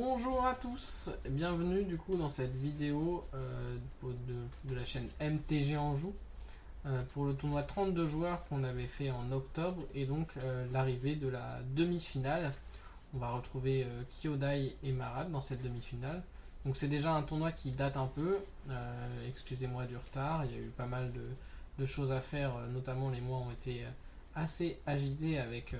Bonjour à tous, bienvenue du coup dans cette vidéo de la chaîne MTG Anjou pour le tournoi 32 joueurs qu'on avait fait en octobre et donc l'arrivée de la demi-finale. On va retrouver Kyodai et Marat dans cette demi-finale. Donc c'est déjà un tournoi qui date un peu, excusez-moi du retard, il y a eu pas mal de choses à faire, notamment les mois ont été assez agité avec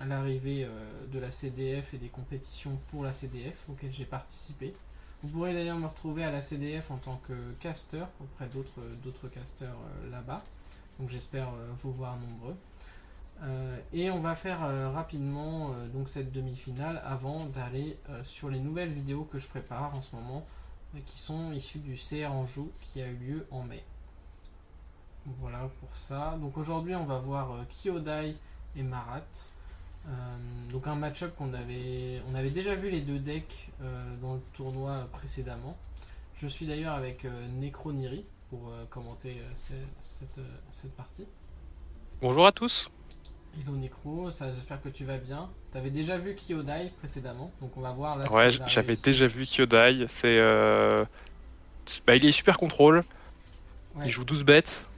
l'arrivée de la CDF et des compétitions pour la CDF auxquelles j'ai participé. Vous pourrez d'ailleurs me retrouver à la CDF en tant que caster auprès d'autres casters là-bas. Donc j'espère vous voir nombreux. Et on va faire rapidement donc cette demi-finale avant d'aller sur les nouvelles vidéos que je prépare en ce moment qui sont issues du CR Anjou qui a eu lieu en mai. Voilà pour ça. Donc aujourd'hui on va voir Kyodai et Marat. Donc un match-up on avait déjà vu les deux decks dans le tournoi précédemment. Je suis d'ailleurs avec Necroniri pour commenter cette partie. Bonjour à tous. Hello Necro, j'espère que tu vas bien. Tu avais déjà vu Kyodai précédemment, donc on va voir là Ouais, s'il va j'avais réussir. déjà vu Kyodai. Il est super contrôle. Ouais. Il joue 12 bêtes.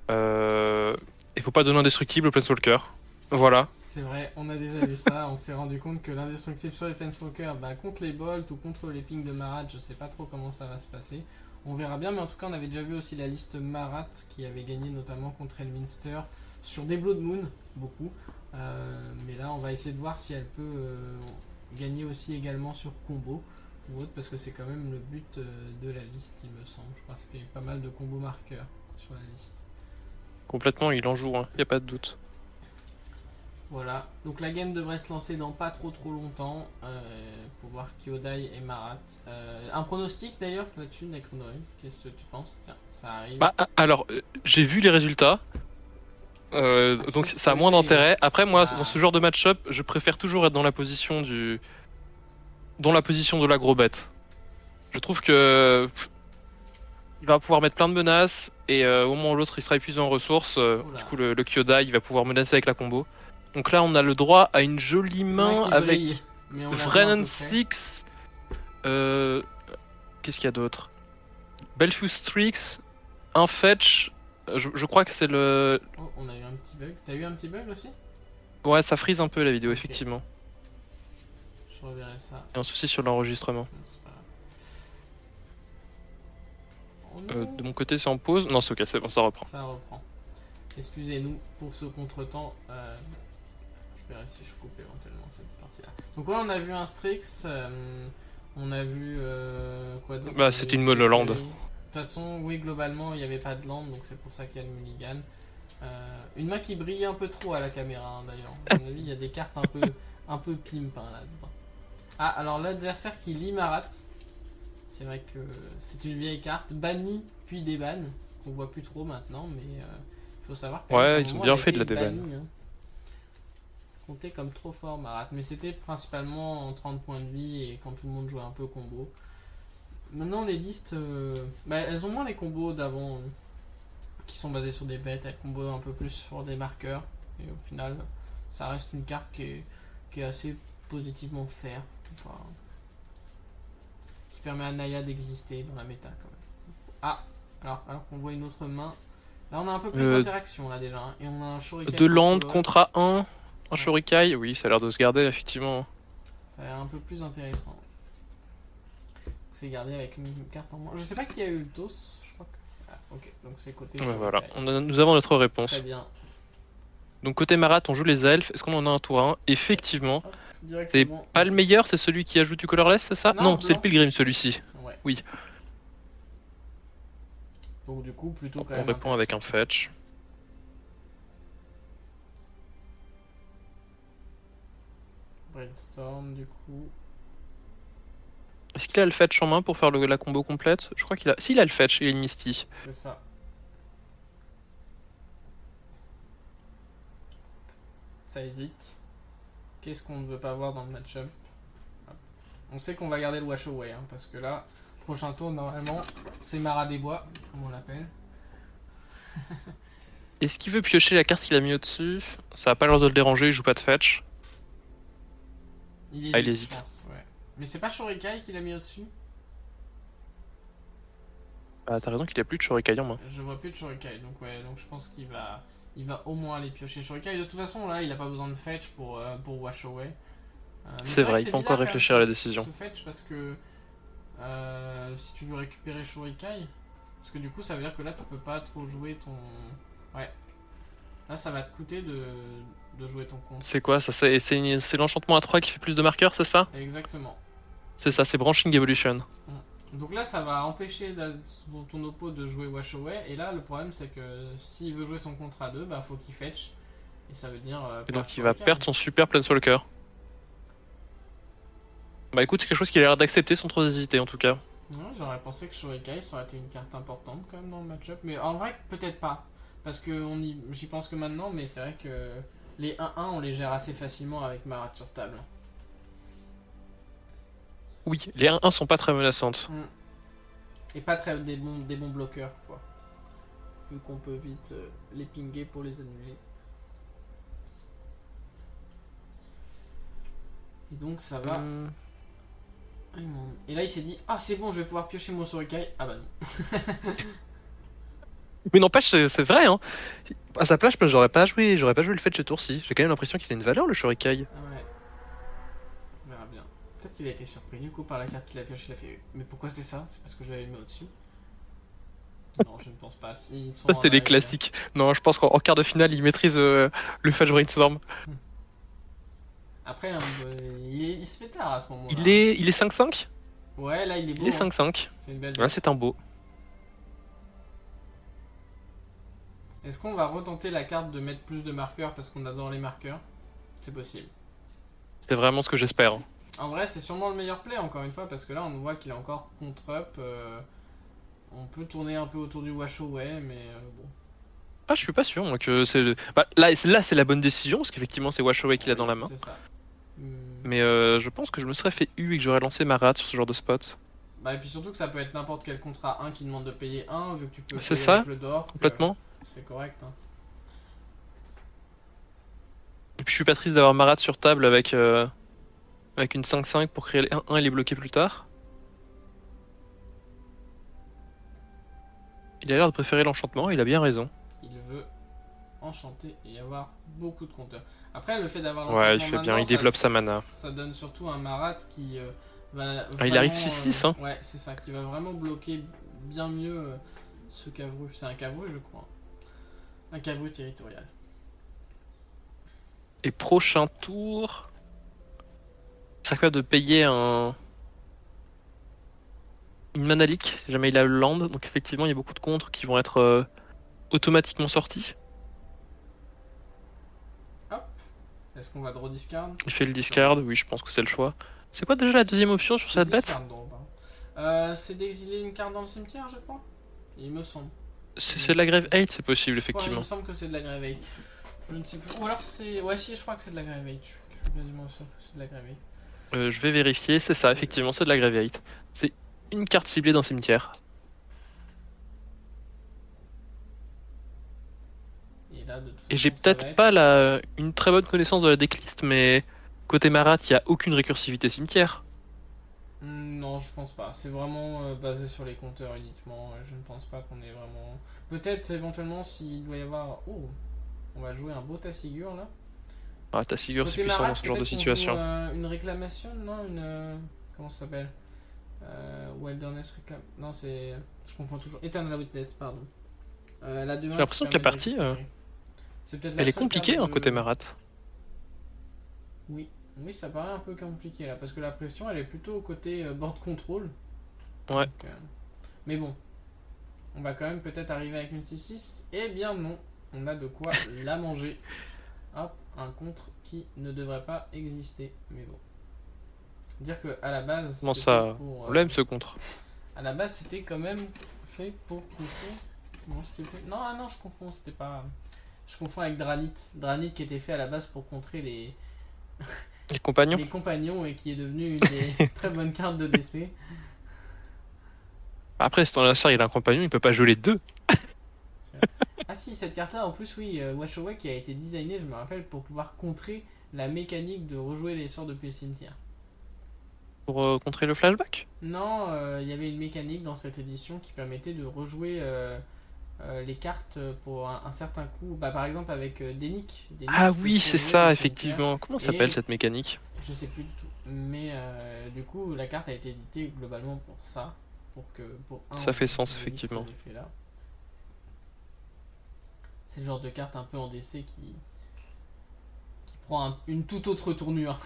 Il faut pas donner indestructible au Planeswalker. Voilà. C'est vrai, on a déjà vu ça, on s'est rendu compte que l'indestructible sur les Planeswalkers, contre les Bolts ou contre les pings de Marat, je sais pas trop comment ça va se passer. On verra bien, mais en tout cas on avait déjà vu aussi la liste Marat qui avait gagné notamment contre Elminster sur des Blood Moon, beaucoup. Mais là on va essayer de voir si elle peut gagner aussi également sur combo ou autre, parce que c'est quand même le but de la liste il me semble. Je crois que c'était pas mal de combos marqueurs sur la liste. Complètement, il en joue, hein. Y a pas de doute. Voilà, donc la game devrait se lancer dans pas trop longtemps pour voir Kyodai et Marat. Un pronostic d'ailleurs là-dessus, Necronori, qu'est-ce que tu penses? Tiens, ça arrive. J'ai vu les résultats. Tu Donc fais ça a moins spoiler. d'intérêt. Après, moi, dans Ah, ce genre de match-up, je préfère toujours être dans la position de l'agro bête. Je trouve que il va pouvoir mettre plein de menaces et au moment où l'autre il sera épuisé en ressources, du oula, coup le Kyodai il va pouvoir menacer avec la combo. Donc là on a le droit à une jolie main main qui brille, avec mais on la voit à Vren peu près. Slicks. Euh, Qu'est-ce qu'il y a d'autre? Belfus Strix, un fetch. Je crois que c'est le. Oh, on a eu un petit bug. T'as eu un petit bug aussi? Ouais, ça frise un peu la vidéo Ok, effectivement. je reverrai ça. Il y a un souci sur l'enregistrement. Non, c'est pas grave. Oh De non, mon côté c'est en pause. Non c'est ok, c'est bon, ça reprend. ça reprend. Excusez-nous pour ce contretemps. Je verrai si je coupe éventuellement cette partie-là. Donc ouais, on a vu un Strix, on a vu quoi d'autre? Bah On a c'était eu une des monolond. feuilles. De toute façon, oui, globalement, il n'y avait pas de land, donc c'est pour ça qu'il y a le mulligan. Une main qui brille un peu trop à la caméra, hein, d'ailleurs. À mon avis, il y a des cartes un peu pimp hein, là-dedans. Ah, alors l'adversaire qui lit Marat, c'est vrai que c'est une vieille carte, bannie puis débanne, qu'on voit plus trop maintenant, mais il faut savoir quand même qu'à un Ouais, ils ont moment elle bien a fait été de la déban. bannie. Hein. Compté comme trop fort Marat, mais c'était principalement en 30 points de vie et quand tout le monde jouait un peu combo. Maintenant les listes, elles ont moins les combos d'avant qui sont basés sur des bêtes, elles combo un peu plus sur des marqueurs et au final ça reste une carte qui est assez positivement fair, enfin, qui permet à Naya d'exister dans la méta quand même. Ah, alors qu'on voit une autre main, là on a un peu plus Euh, d'interaction là déjà, hein, et on a un Shuriken Deux pour land follow-up. contre un Ouais, Shurikai, oui ça a l'air de se garder effectivement. ça a l'air un peu plus intéressant. C'est gardé avec une carte en moins. Je sais pas qui a eu le toss, je crois que. Ah, ok, donc c'est côté Ouais, sur voilà, nous avons notre Très réponse. bien. Donc côté Marat, on joue les elfes. Est-ce qu'on en a un tour 1? Et Effectivement. hop, C'est directement. pas le meilleur, c'est celui qui ajoute du colorless, c'est ça? Non, Non, c'est le blanc. pilgrim celui-ci. Ouais. Oui, Donc du coup, plutôt quand on même répond avec intéressant. un fetch. Brainstorm, du coup. Est-ce qu'il a le fetch en main pour faire la combo complète? Je crois qu'il a. S'il a le fetch, il a une Misty. C'est ça. Ça hésite. Qu'est-ce qu'on ne veut pas voir dans le match-up? On sait qu'on va garder le Wash Away, hein, parce que là, prochain tour, normalement, c'est Marat des Bois, comme on l'appelle. Est-ce qu'il veut piocher la carte qu'il a mis au-dessus? Ça va pas l'air de le déranger, il joue pas de fetch. Il Ah, il hésite, je hésite. pense. Ouais. Mais c'est pas Shurikai qui l'a mis au-dessus? Ah, t'as raison qu'il a plus de Shurikai en main. Je vois plus de Shurikai, donc ouais, donc je pense qu'il va, il va au moins aller piocher Shurikai. De toute façon, là, il a pas besoin de fetch pour wash away. Mais C'est vrai que vrai, il c'est peut encore bizarre quand même réfléchir à la décision. ce fetch parce que si tu veux récupérer Shurikai, parce que du coup, ça veut dire que là, tu peux pas trop jouer ton. Ouais, là, ça va te coûter de jouer ton compte. C'est quoi ça? C'est l'enchantement à 3 qui fait plus de marqueurs, c'est ça? Exactement. C'est ça, c'est Branching Evolution. Donc là, ça va empêcher ton oppo de jouer wash away. Et là, le problème, c'est que s'il veut jouer son contre à 2, bah faut qu'il fetch. Et ça veut dire. Et Perdre donc il va Shurikai. perdre son super Planeswalker. Bah écoute, c'est quelque chose qu'il a l'air d'accepter sans trop hésiter en tout cas. Ouais, j'aurais pensé que Shurikai ça aurait été une carte importante quand même dans le match-up. Mais en vrai, peut-être pas. Parce que j'y pense que maintenant, mais c'est vrai que les 1-1, on les gère assez facilement avec Marat sur table. Oui, les 1-1 sont pas très menaçantes. Et pas très des bons bloqueurs, quoi. Vu qu'on peut vite les pinguer pour les annuler. Et donc ça va. Et là il s'est dit, ah c'est bon, je vais pouvoir piocher mon Shurikai. Ah bah non. Mais n'empêche, c'est vrai, hein. À sa place, j'aurais pas joué le fait ce tour-ci. J'ai quand même l'impression qu'il a une valeur le Shurikai. Ah ouais. On verra bien. Peut-être qu'il a été surpris du coup par la carte qu'il a pioché. Il a fait, mais pourquoi c'est ça? C'est parce que je l'avais mis au-dessus. Non, je ne pense pas. Ils sont en C'est des live. classiques. Non, je pense qu'en quart de finale, il maîtrise le Fetch Brainstorm. Après, il se fait tard à ce moment-là. Il est 5-5? Ouais, là il est beau. Il est 5-5. C'est une belle Ouais, veste. c'est un beau. Est-ce qu'on va retenter la carte de mettre plus de marqueurs parce qu'on adore les marqueurs? C'est possible. C'est vraiment ce que j'espère. En vrai, c'est sûrement le meilleur play, encore une fois, parce que là, on voit qu'il est encore contre-up. On peut tourner un peu autour du wash away, mais bon. Ah, je suis pas sûr moi, que c'est le... Bah, là c'est la bonne décision, parce qu'effectivement, c'est Wash Away qu'il a Oui, dans la main. c'est ça. Mais je pense que je me serais fait U et que j'aurais lancé ma rate sur ce genre de spot. Bah, et puis surtout que ça peut être n'importe quel contrat 1 qui demande de payer 1, vu que tu peux C'est payer ça, avec le Dork. complètement. C'est correct. Hein. Et puis je suis pas triste d'avoir ma rate sur table avec une 5-5 pour créer les 1-1 et les bloquer plus tard. Il a l'air de préférer l'enchantement, il a bien raison. Il veut enchanter et avoir beaucoup de compteurs. Après, le fait d'avoir Ouais, il l'enchantement fait bien, maintenant, il développe sa mana. Ça donne surtout un Marat qui va Ah, il arrive 6-6, hein. Ouais, c'est ça, qui va vraiment bloquer bien mieux ce Cavru. C'est un Cavru, je crois. Un Cavru territorial. Et prochain tour... Ça fait de payer une mana leak, si jamais il a le land. Donc effectivement, il y a beaucoup de contres qui vont être automatiquement sortis. Hop. Est-ce qu'on va draw discard? Il fait le discard, oui, je pense que c'est le choix. C'est quoi déjà la deuxième option sur cette bête? Discard draw, pardon. C'est d'exiler une carte dans le cimetière, je crois. Il me semble. C'est de la Grave 8, c'est possible, Je crois, il effectivement. me semble que c'est de la Grave 8. Je ne sais plus. Ou alors c'est. Ouais, si, je crois que c'est de la Grave 8. Je suis quasiment sûr que c'est de la Grave 8. Je vais vérifier, c'est ça, effectivement, c'est de la Grave 8. C'est une carte ciblée d'un cimetière. Et là, de toute Et j'ai façon, ça va peut-être être- pas une très bonne connaissance de la decklist, mais côté Marat, il n'y a aucune récursivité cimetière. Non, je pense pas. C'est vraiment basé sur les compteurs uniquement. Je ne pense pas qu'on est vraiment. Peut-être éventuellement s'il doit y avoir. Oh, on va jouer un beau Tassigur là. Ah, ta figure, c'est Côté puissant Marat, dans ce genre de peut-être qu'on situation. joue, une réclamation, non une. Comment ça s'appelle Wilderness réclame. Non, c'est. Je confonds toujours. Eternal Witness, pardon. La 2-1 J'ai l'impression que la partie, c'est peut-être elle la est seule compliquée, carte hein, de- côté Marat. Oui. Oui, ça paraît un peu compliqué là, parce que la pression elle est plutôt au côté board control. Ouais. Donc, mais bon, on va quand même peut-être arriver avec une 6-6. Eh bien non, on a de quoi la manger. Hop, un contre qui ne devrait pas exister. Mais bon. Dire que à la base. Comment c'était ça? pour, On l'aime ce contre. à la base, c'était quand même fait pour contrer. Non, c'était fait. Non, ah non, je confonds, c'était pas. Je confonds avec Dranit. Dranit qui était fait à la base pour contrer Les compagnons? les compagnons et qui est devenu une des très bonnes cartes de DC. Après, si ton adversaire il a un compagnon, il peut pas jouer les deux. Ah si, cette carte-là, en plus, oui, Wash Away qui a été designée, je me rappelle, pour pouvoir contrer la mécanique de rejouer les sorts depuis le cimetière. pour contrer le flashback? Non, il y avait une mécanique dans cette édition qui permettait de rejouer les cartes pour un certain coup. Bah, par exemple avec Denick. Denick Ah qui peut oui, se c'est rejouer du ça, cimetière. effectivement. Comment s'appelle Et cette mécanique? je sais plus du tout. Mais du coup, la carte a été éditée globalement pour ça. Pour un, Ça fait sens, on évite ces effectivement. effets-là. C'est le genre de carte un peu en DC qui prend une toute autre tournure.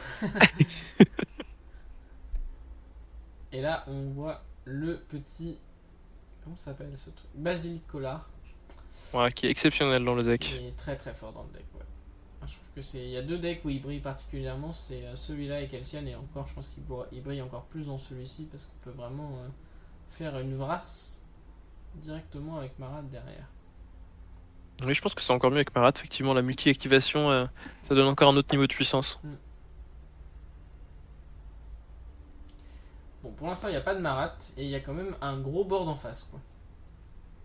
Et là, on voit le petit. Comment ça s'appelle ce truc? Basilic Collar, Ouais, qui est exceptionnel dans le qui deck. est très très fort dans le deck. Ouais. Je trouve que c'est. Il y a deux decks où il brille particulièrement, c'est celui-là et Kelsian, et encore, je pense qu'il brille encore plus dans celui-ci parce qu'on peut vraiment faire une vrasse directement avec Marat derrière. Oui, je pense que c'est encore mieux avec Marat. Effectivement, la multi-activation, ça donne encore un autre niveau de puissance. Mm. Bon, pour l'instant, il n'y a pas de Marat et il y a quand même un gros board en face, quoi.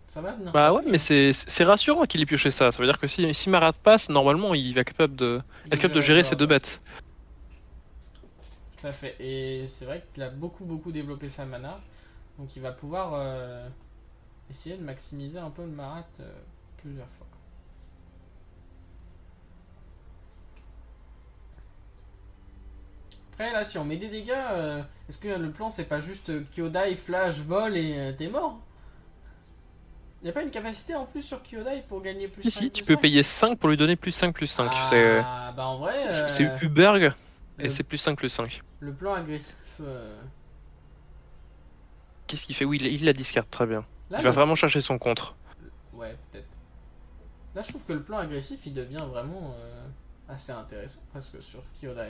Ça va venir Bah ouais, taper, mais hein. c'est rassurant qu'il ait pioché ça. Ça veut dire que si Marat passe, normalement, il va être capable de Gérer le gérer ses board, deux ouais. bêtes. Tout à fait. Et c'est vrai qu'il a beaucoup développé sa mana. Donc il va pouvoir essayer de maximiser un peu le Marat plusieurs fois. Après là, si on met des dégâts, est-ce que le plan c'est pas juste Kyodai, flash, vol et t'es mort? Y a pas une capacité en plus sur Kyodai pour gagner plus Si, 5 si, tu plus peux 5? payer 5 pour lui donner plus 5 plus 5. Ah bah en vrai, C'est Uberg et le, c'est plus 5 plus 5. le plan agressif. Qu'est-ce qu'il fait? Oui, il la discard, très bien. Là, Il va vraiment chercher son contre. ouais, peut-être. Là, je trouve que le plan agressif il devient vraiment assez intéressant presque sur Kyodai.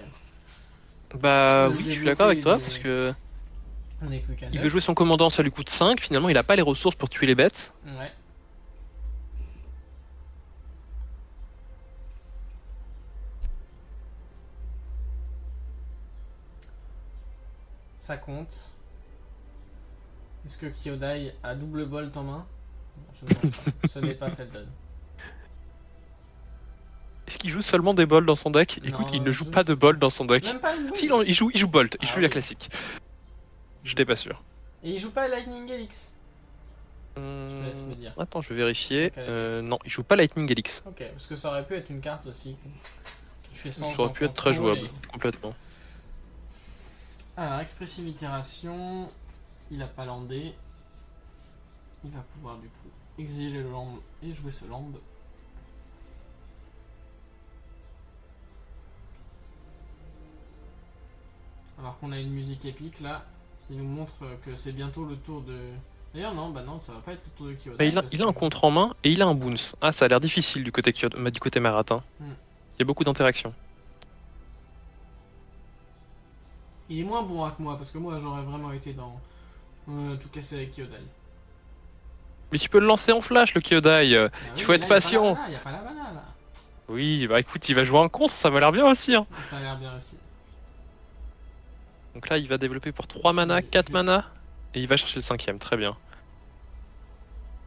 Bah De se oui, je suis d'accord développer avec toi, parce des. que On est plus qu'à il veut 9. jouer son commandant, ça lui coûte 5. Finalement, il a pas les ressources pour tuer les bêtes. Ouais. Ça compte. Est-ce que Kyodai a double bolt en main? Non, je ne pense pas. Ce n'est pas Feldon. Est-ce qu'il joue seulement des bols dans son deck? Écoute, il ne Non, joue je ne pas de sais pas. bol dans son deck. Même pas une Si, wave. il joue Bolt, il Ah joue la oui. classique. J'étais pas sûr. Et il joue pas Lightning Helix. Je te laisse me dire. Attends, je vais vérifier. C'est pas Non, il joue pas Lightning Helix. Ok, parce que ça aurait pu être une carte aussi qui fait sens Ça aurait dans pu être très Control jouable, complètement. Alors, Expressive Itération, il a pas landé. Il va pouvoir du coup exiler le land et jouer ce land. Alors qu'on a une musique épique là qui nous montre que c'est bientôt le tour de. D'ailleurs, non, bah non, ça va pas être le tour de Kyodai. Bah, parce il a que- un contre en main et il a un bounce. Ah, ça a l'air difficile du côté Maratin. Hmm. Il y a beaucoup d'interactions. Il est moins bon que moi parce que moi j'aurais vraiment été dans tout casser avec Kyodai. Mais tu peux le lancer en flash, le Kyodai. Bah Il oui, faut mais être là, patient. il y a pas la mana là. Oui, bah écoute, il va jouer un contre, ça m'a l'air bien aussi. Hein. Ça a l'air bien aussi. Donc là, il va développer pour 3 mana, 4 mana. Et il va chercher le cinquième, très bien.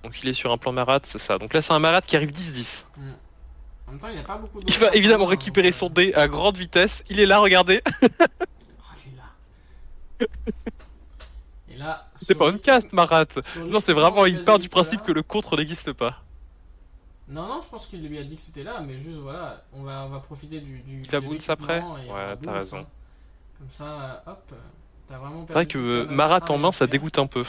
Donc il est sur un plan Marat, c'est ça. Donc là, c'est un Marat qui arrive 10-10. En même temps, il a pas beaucoup de. Il va évidemment récupérer son dé à grande vitesse. Il est là, regardez. Oh, il est là. Et là. C'est sur pas une l'équipement- caste, Marat. sur Non, c'est l'équipement vraiment, de il part du Basilic principe Collar- que le contre n'existe pas. Non, non, je pense qu'il lui a dit que c'était là, mais juste voilà, on va profiter Il va de bounce après? l'équipement et on Ouais, va t'as bounce, raison. hein. Comme ça, hop, t'as vraiment perdu. C'est vrai que toute ta mana Marat à en rien main, ça faire. dégoûte un peu.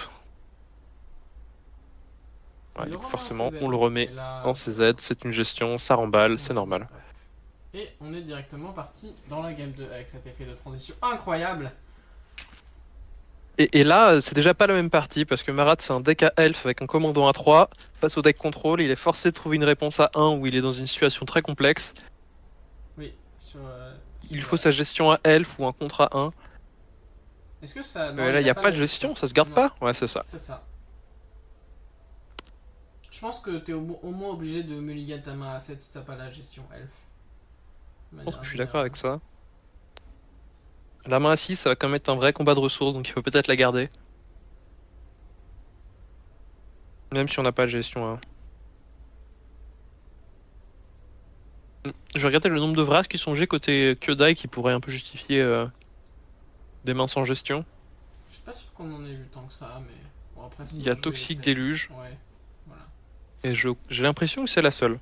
Il Ouais, le donc remet en forcément, CZ. on le remet Et là, en CZ, c'est une gestion, ça remballe, c'est normal. Et on est directement parti dans la game 2 avec cet effet de transition incroyable. Et là, c'est déjà pas la même partie, parce que Marat, c'est un deck à elf avec un commandant à 3. Face au deck contrôle, il est forcé de trouver une réponse à 1 où il est dans une situation très complexe. Oui, Il faut sa gestion à elf ou un contre à 1. Est-ce que ça. Non, Là, il n'y a pas de gestion, ça se garde Non. pas? Ouais, c'est ça. C'est ça. Je pense que t'es au moins obligé de mulligan ta main à 7 si t'as pas la gestion elf. Je suis d'accord avec ça. La main à 6, ça va quand même être un vrai combat de ressources, donc il faut peut-être la garder. Même si on n'a pas de gestion à 1. Je vais regarder le nombre de Vras qui sont G côté Kyodai qui pourrait un peu justifier. Des mains sans gestion. Je suis pas sûr qu'on en ait vu tant que ça, mais bon, après, Il y a Toxic Déluge. Ouais, voilà. Et j'ai l'impression que c'est la seule.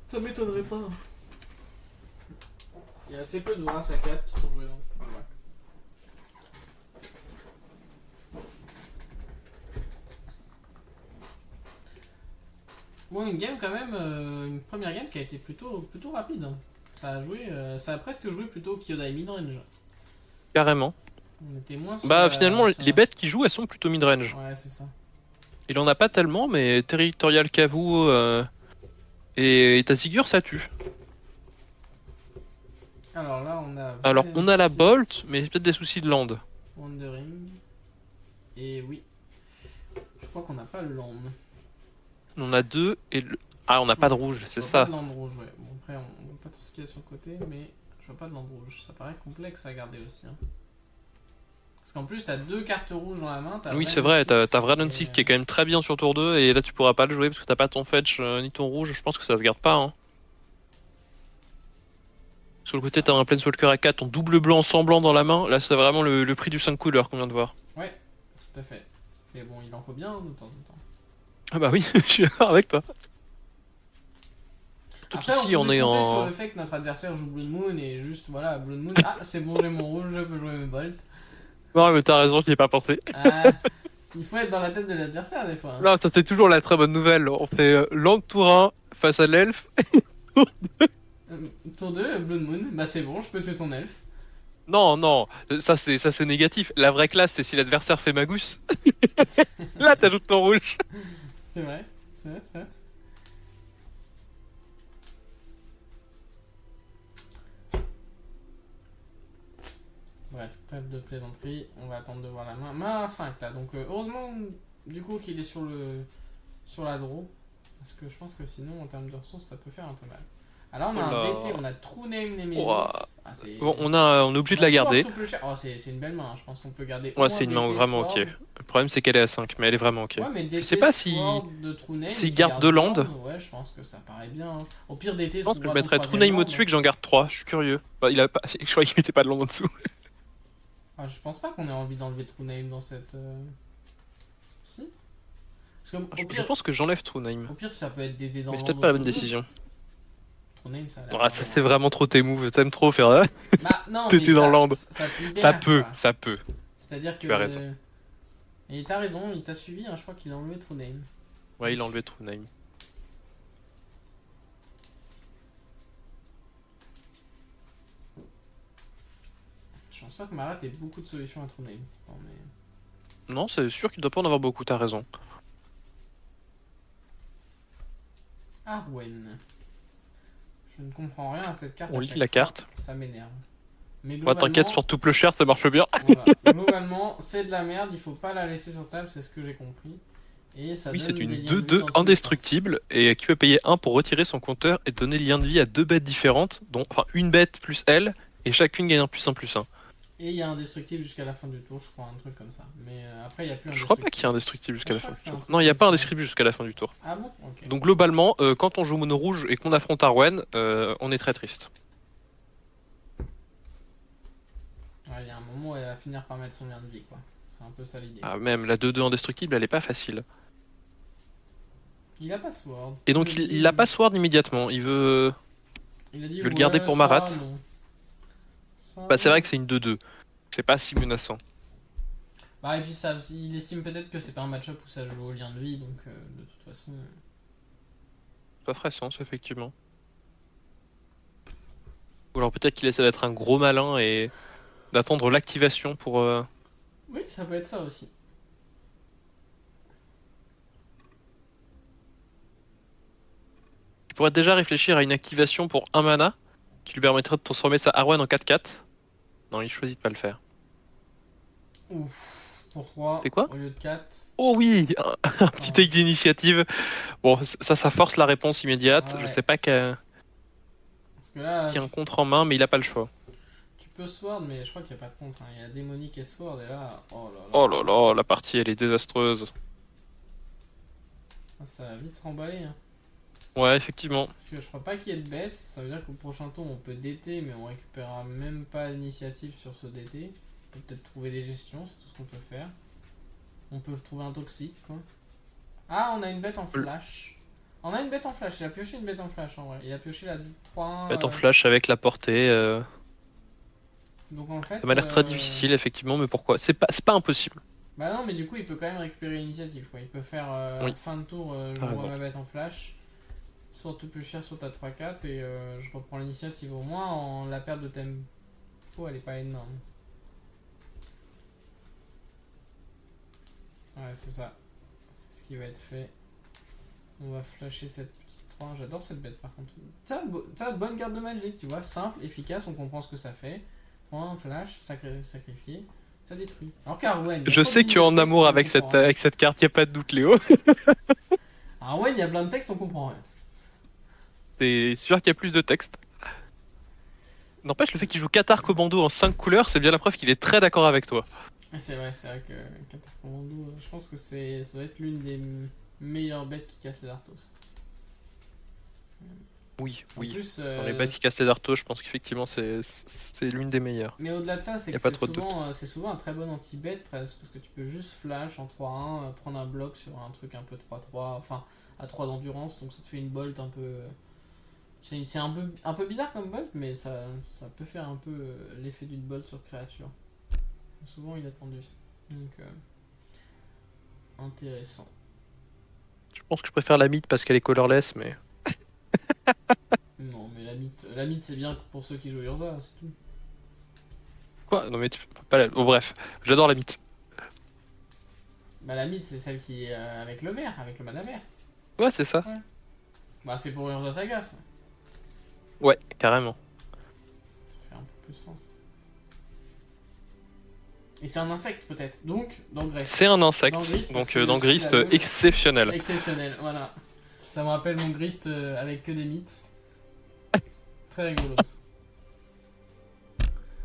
Ça m'étonnerait pas. Il y a assez peu de Wrath à 4 qui sont joués dans le pack. Bon, une game quand même, une première game qui a été plutôt rapide. Hein. Ça a presque joué plutôt Kyodai midrange. Carrément. On était moins sur Bah la- finalement, sur les la- bêtes qui jouent, elles sont plutôt mid-range. Ouais, c'est ça. Il en a pas tellement, mais Territorial Kavu et Tazigure, ça tue. Alors là, on a. Alors on a la Valence, Bolt, mais peut-être des soucis de land. Wandering. Et oui. Je crois qu'on n'a pas le land. On a deux et le... Ah, on n'a pas de rouge, c'est Je vois ça. pas de land rouge, ouais. Bon, après, on voit pas tout ce qu'il y a sur le côté, mais je vois pas de land rouge. Ça paraît complexe à garder aussi. Hein. Parce qu'en plus, t'as deux cartes rouges dans la main. Oui, c'est vrai, t'as Vradan 6 qui est quand même très bien sur tour 2, et là tu pourras pas le jouer parce que t'as pas ton fetch ni ton rouge, je pense que ça se garde pas. Hein. Sur le côté, t'as un Planeswalker à 4, ton double blanc sans blanc dans la main, là c'est vraiment le prix du 5 couleurs qu'on vient de voir. Ouais, tout à fait. Mais bon, il en faut bien hein, de temps en temps. Ah bah oui, je suis d'accord avec toi. Surtout Après, qu'ici on on peut est compter sur en... le fait que notre adversaire joue Blood Moon et juste voilà, Blood Moon. Ah, c'est bon, j'ai mon rouge, je peux jouer mes bolts. Non mais t'as raison, j'y ai pas pensé. Ah, il faut être dans la tête de l'adversaire des fois. Hein. Non, ça c'est toujours la très bonne nouvelle, on fait land tour 1 face à l'elfe. Tour 2, Blood Moon, bah c'est bon, je peux tuer ton elfe. Non, non, ça c'est négatif. La vraie classe c'est si l'adversaire fait Magus. Là t'ajoutes ton rouge. C'est vrai, c'est vrai, c'est vrai. Bref, table de plaisanterie, on va attendre de voir la main. Main à 5 là, donc heureusement du coup qu'il est sur la draw. Parce que je pense que sinon en termes de ressources ça peut faire un peu mal. Alors on a un DT, on a True Name Nemesis. Ouah. Ah, Bon, on est obligé de la garder. Oh, c'est une belle main, hein. Je pense qu'on peut garder. Ouais, c'est une main vraiment ok. Le problème c'est qu'elle est à 5, mais elle est vraiment ok. Ouais, mais DT, Je sais pas si s'il garde 2 land. Ouais, je pense que ça paraît bien. Hein. Au pire, DT, Je pense que je mettrais True Name au-dessus et que j'en garde 3. Je suis curieux. Bah, il a pas... Je croyais qu'il mettait pas de land en dessous. Ah, je pense pas qu'on ait envie d'enlever True Name dans cette. Si. Parce que, Je pense que j'enlève True Name. au pire, ça peut être DT dans Mais le c'est peut-être pas la bonne décision. True Name, ça a l'air. Ah, ça c'est vraiment trop tes moves. T'aimes trop faire là. Bah, non, T'étais mais dans ça, land. ça te libère, Ça peut, quoi. ça peut. C'est-à-dire que. Tu as raison. Et t'as raison, il t'a suivi, hein, je crois qu'il a enlevé True Name. Ouais, il a enlevé True Name. Je pense pas que Marat ait beaucoup de solutions à True Name. Non, mais... Non, c'est sûr qu'il doit pas en avoir beaucoup, t'as raison. Arwen. Je ne comprends rien à cette carte. On à lit chaque la fois, carte. Ça m'énerve. Mais Ouais, t'inquiète, sur tout peu cher, ça marche bien. voilà. Globalement, c'est de la merde, il faut pas la laisser sur table, c'est ce que j'ai compris. Et ça Oui, donne c'est des une liens de vie 2-2 dans tous les indestructible et qui peut payer 1 pour retirer son compteur et donner le lien de vie à 2 bêtes différentes, dont enfin une bête plus elle, et chacune gagne un +1/+1. sens. Et il y a indestructible jusqu'à la fin du tour, je crois, un truc comme ça. Mais après, il n'y a plus Je crois pas qu'il y ait indestructible jusqu'à Je la crois fin que du c'est un tour. truc Non, il n'y a comme pas ça. indestructible jusqu'à la fin du tour. Ah bon. Ok. Donc globalement, quand on joue mono rouge et qu'on affronte Arwen, on est très triste. Ouais, il y a un moment où elle va finir par mettre son lien de vie, quoi. C'est un peu ça l'idée. Ah, même la 2-2 indestructible, elle est pas facile. Il a pas Sword. Et donc il a pas Sword immédiatement, il veut Il a dit le garder pour ça, Marat. non. Ça, Bah c'est vrai que c'est une 2-2. C'est pas si menaçant. Bah, et puis ça, il estime peut-être que c'est pas un match-up où ça joue au lien de vie, donc de toute façon. Ça ferait sens, effectivement. Ou alors peut-être qu'il essaie d'être un gros malin et d'attendre l'activation pour... Oui, ça peut être ça aussi. Il pourrait déjà réfléchir à une activation pour 1 mana qui lui permettrait de transformer sa Arwen en 4-4. Non, il choisit de pas le faire. Ouf, pour 3 C'est quoi au lieu de 4. Oh oui, un petit take d'initiative. Bon, ça force la réponse immédiate. Ouais. Je sais pas qu'il y a Parce que là, un contre en main, mais il a pas le choix. tu peux Sword, mais je crois qu'il n'y a pas de contre. Hein. Il y a Démonique et Sword, et là, oh là là. Oh là là, la partie elle est désastreuse. Ça va vite remballer. Hein. Ouais, effectivement. Parce que je crois pas qu'il y ait de bêtes, ça veut dire qu'au prochain tour on peut DT, mais on récupérera même pas l'initiative sur ce DT. On peut peut-être trouver des gestions, c'est tout ce qu'on peut faire. On peut trouver un toxique, quoi. Ah, on a une bête en flash. On a une bête en flash, il a pioché une bête en flash en vrai. Il a pioché la 3-1. Bête en flash avec la portée. Donc en fait. Ça m'a l'air très difficile, effectivement, mais pourquoi? C'est pas impossible. Bah non, mais du coup, il peut quand même récupérer l'initiative, quoi. Il peut faire Oui. fin de tour, T'as j'envoie raison. ma bête en flash. Soit tout plus cher, soit à 3-4 et je reprends l'initiative. Au moins, la perte de tempo, elle est pas énorme. Ouais, c'est ça. C'est ce qui va être fait. On va flasher cette petite 3. J'adore cette bête par contre. Ça, bonne carte de Magic, tu vois. Simple, efficace, on comprend ce que ça fait. 3, flash, sacrifié. Ça détruit. Alors qu'Arwen. Je sais que tu es en amour avec cette carte, y a pas de doute, Léo. Arwen, il y a plein de textes, on comprend rien. C'est sûr qu'il y a plus de texte. N'empêche, le fait qu'il joue Qatar Commando en 5 couleurs, c'est bien la preuve qu'il est très d'accord avec toi. C'est vrai que Qatar Commando, je pense que ça doit être l'une des meilleures bêtes qui casse les Arthos. Oui, En oui. plus, Dans les bêtes qui cassent les Arthos, je pense qu'effectivement c'est l'une des meilleures. mais au-delà de ça, c'est Y a que pas trop de c'est souvent un très bon anti-bet presque, parce que tu peux juste flash en 3-1, prendre un bloc sur un truc un peu 3-3, enfin à 3 d'endurance, donc ça te fait une bolt un peu. C'est un peu bizarre comme bolt, mais ça peut faire un peu l'effet d'une bolt sur créature. C'est souvent inattendu. Donc, intéressant. Je pense que je préfère la mythe parce qu'elle est colorless, mais... Non, mais la mythe c'est bien pour ceux qui jouent Urza, c'est tout. Quoi? Non mais tu peux pas la... Bon bref, j'adore la mythe. Bah, la mythe c'est celle qui est avec le vert, avec le mana vert. Ouais, c'est ça. Bah, c'est pour Urza Saga, ça. Ouais, carrément. Ça fait un peu plus sens. Et c'est un insecte peut-être, donc dans Grist. C'est un insecte, Dans Grist, parce donc que dans c'est Grist, la gauche. exceptionnel. Exceptionnel, voilà. Ça me rappelle mon Grist avec que des mythes. Très rigolo.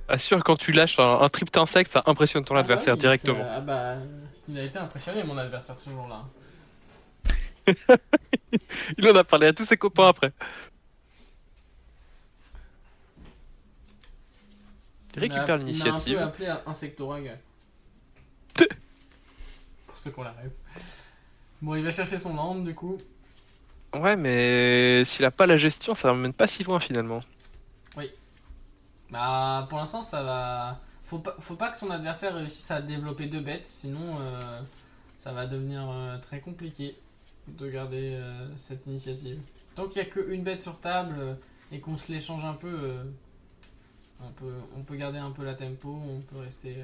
Assure quand tu lâches un triple insecte, ça impressionne ton adversaire Oui, directement. ah bah, il a été impressionné mon adversaire ce jour-là. Il en a parlé à tous ses copains après. Il récupère l'initiative. Il m'a un peu appelé Insectorag. Pour ceux qui ont la rêve. Bon, il va chercher son arme du coup. Ouais, mais s'il a pas la gestion, ça m'emmène pas si loin finalement. Bah, pour l'instant, ça va. Faut pas que son adversaire réussisse à développer deux bêtes, sinon ça va devenir très compliqué de garder cette initiative. Tant qu'il n'y a qu'une bête sur table et qu'on se l'échange un peu, on peut garder un peu la tempo, on peut rester.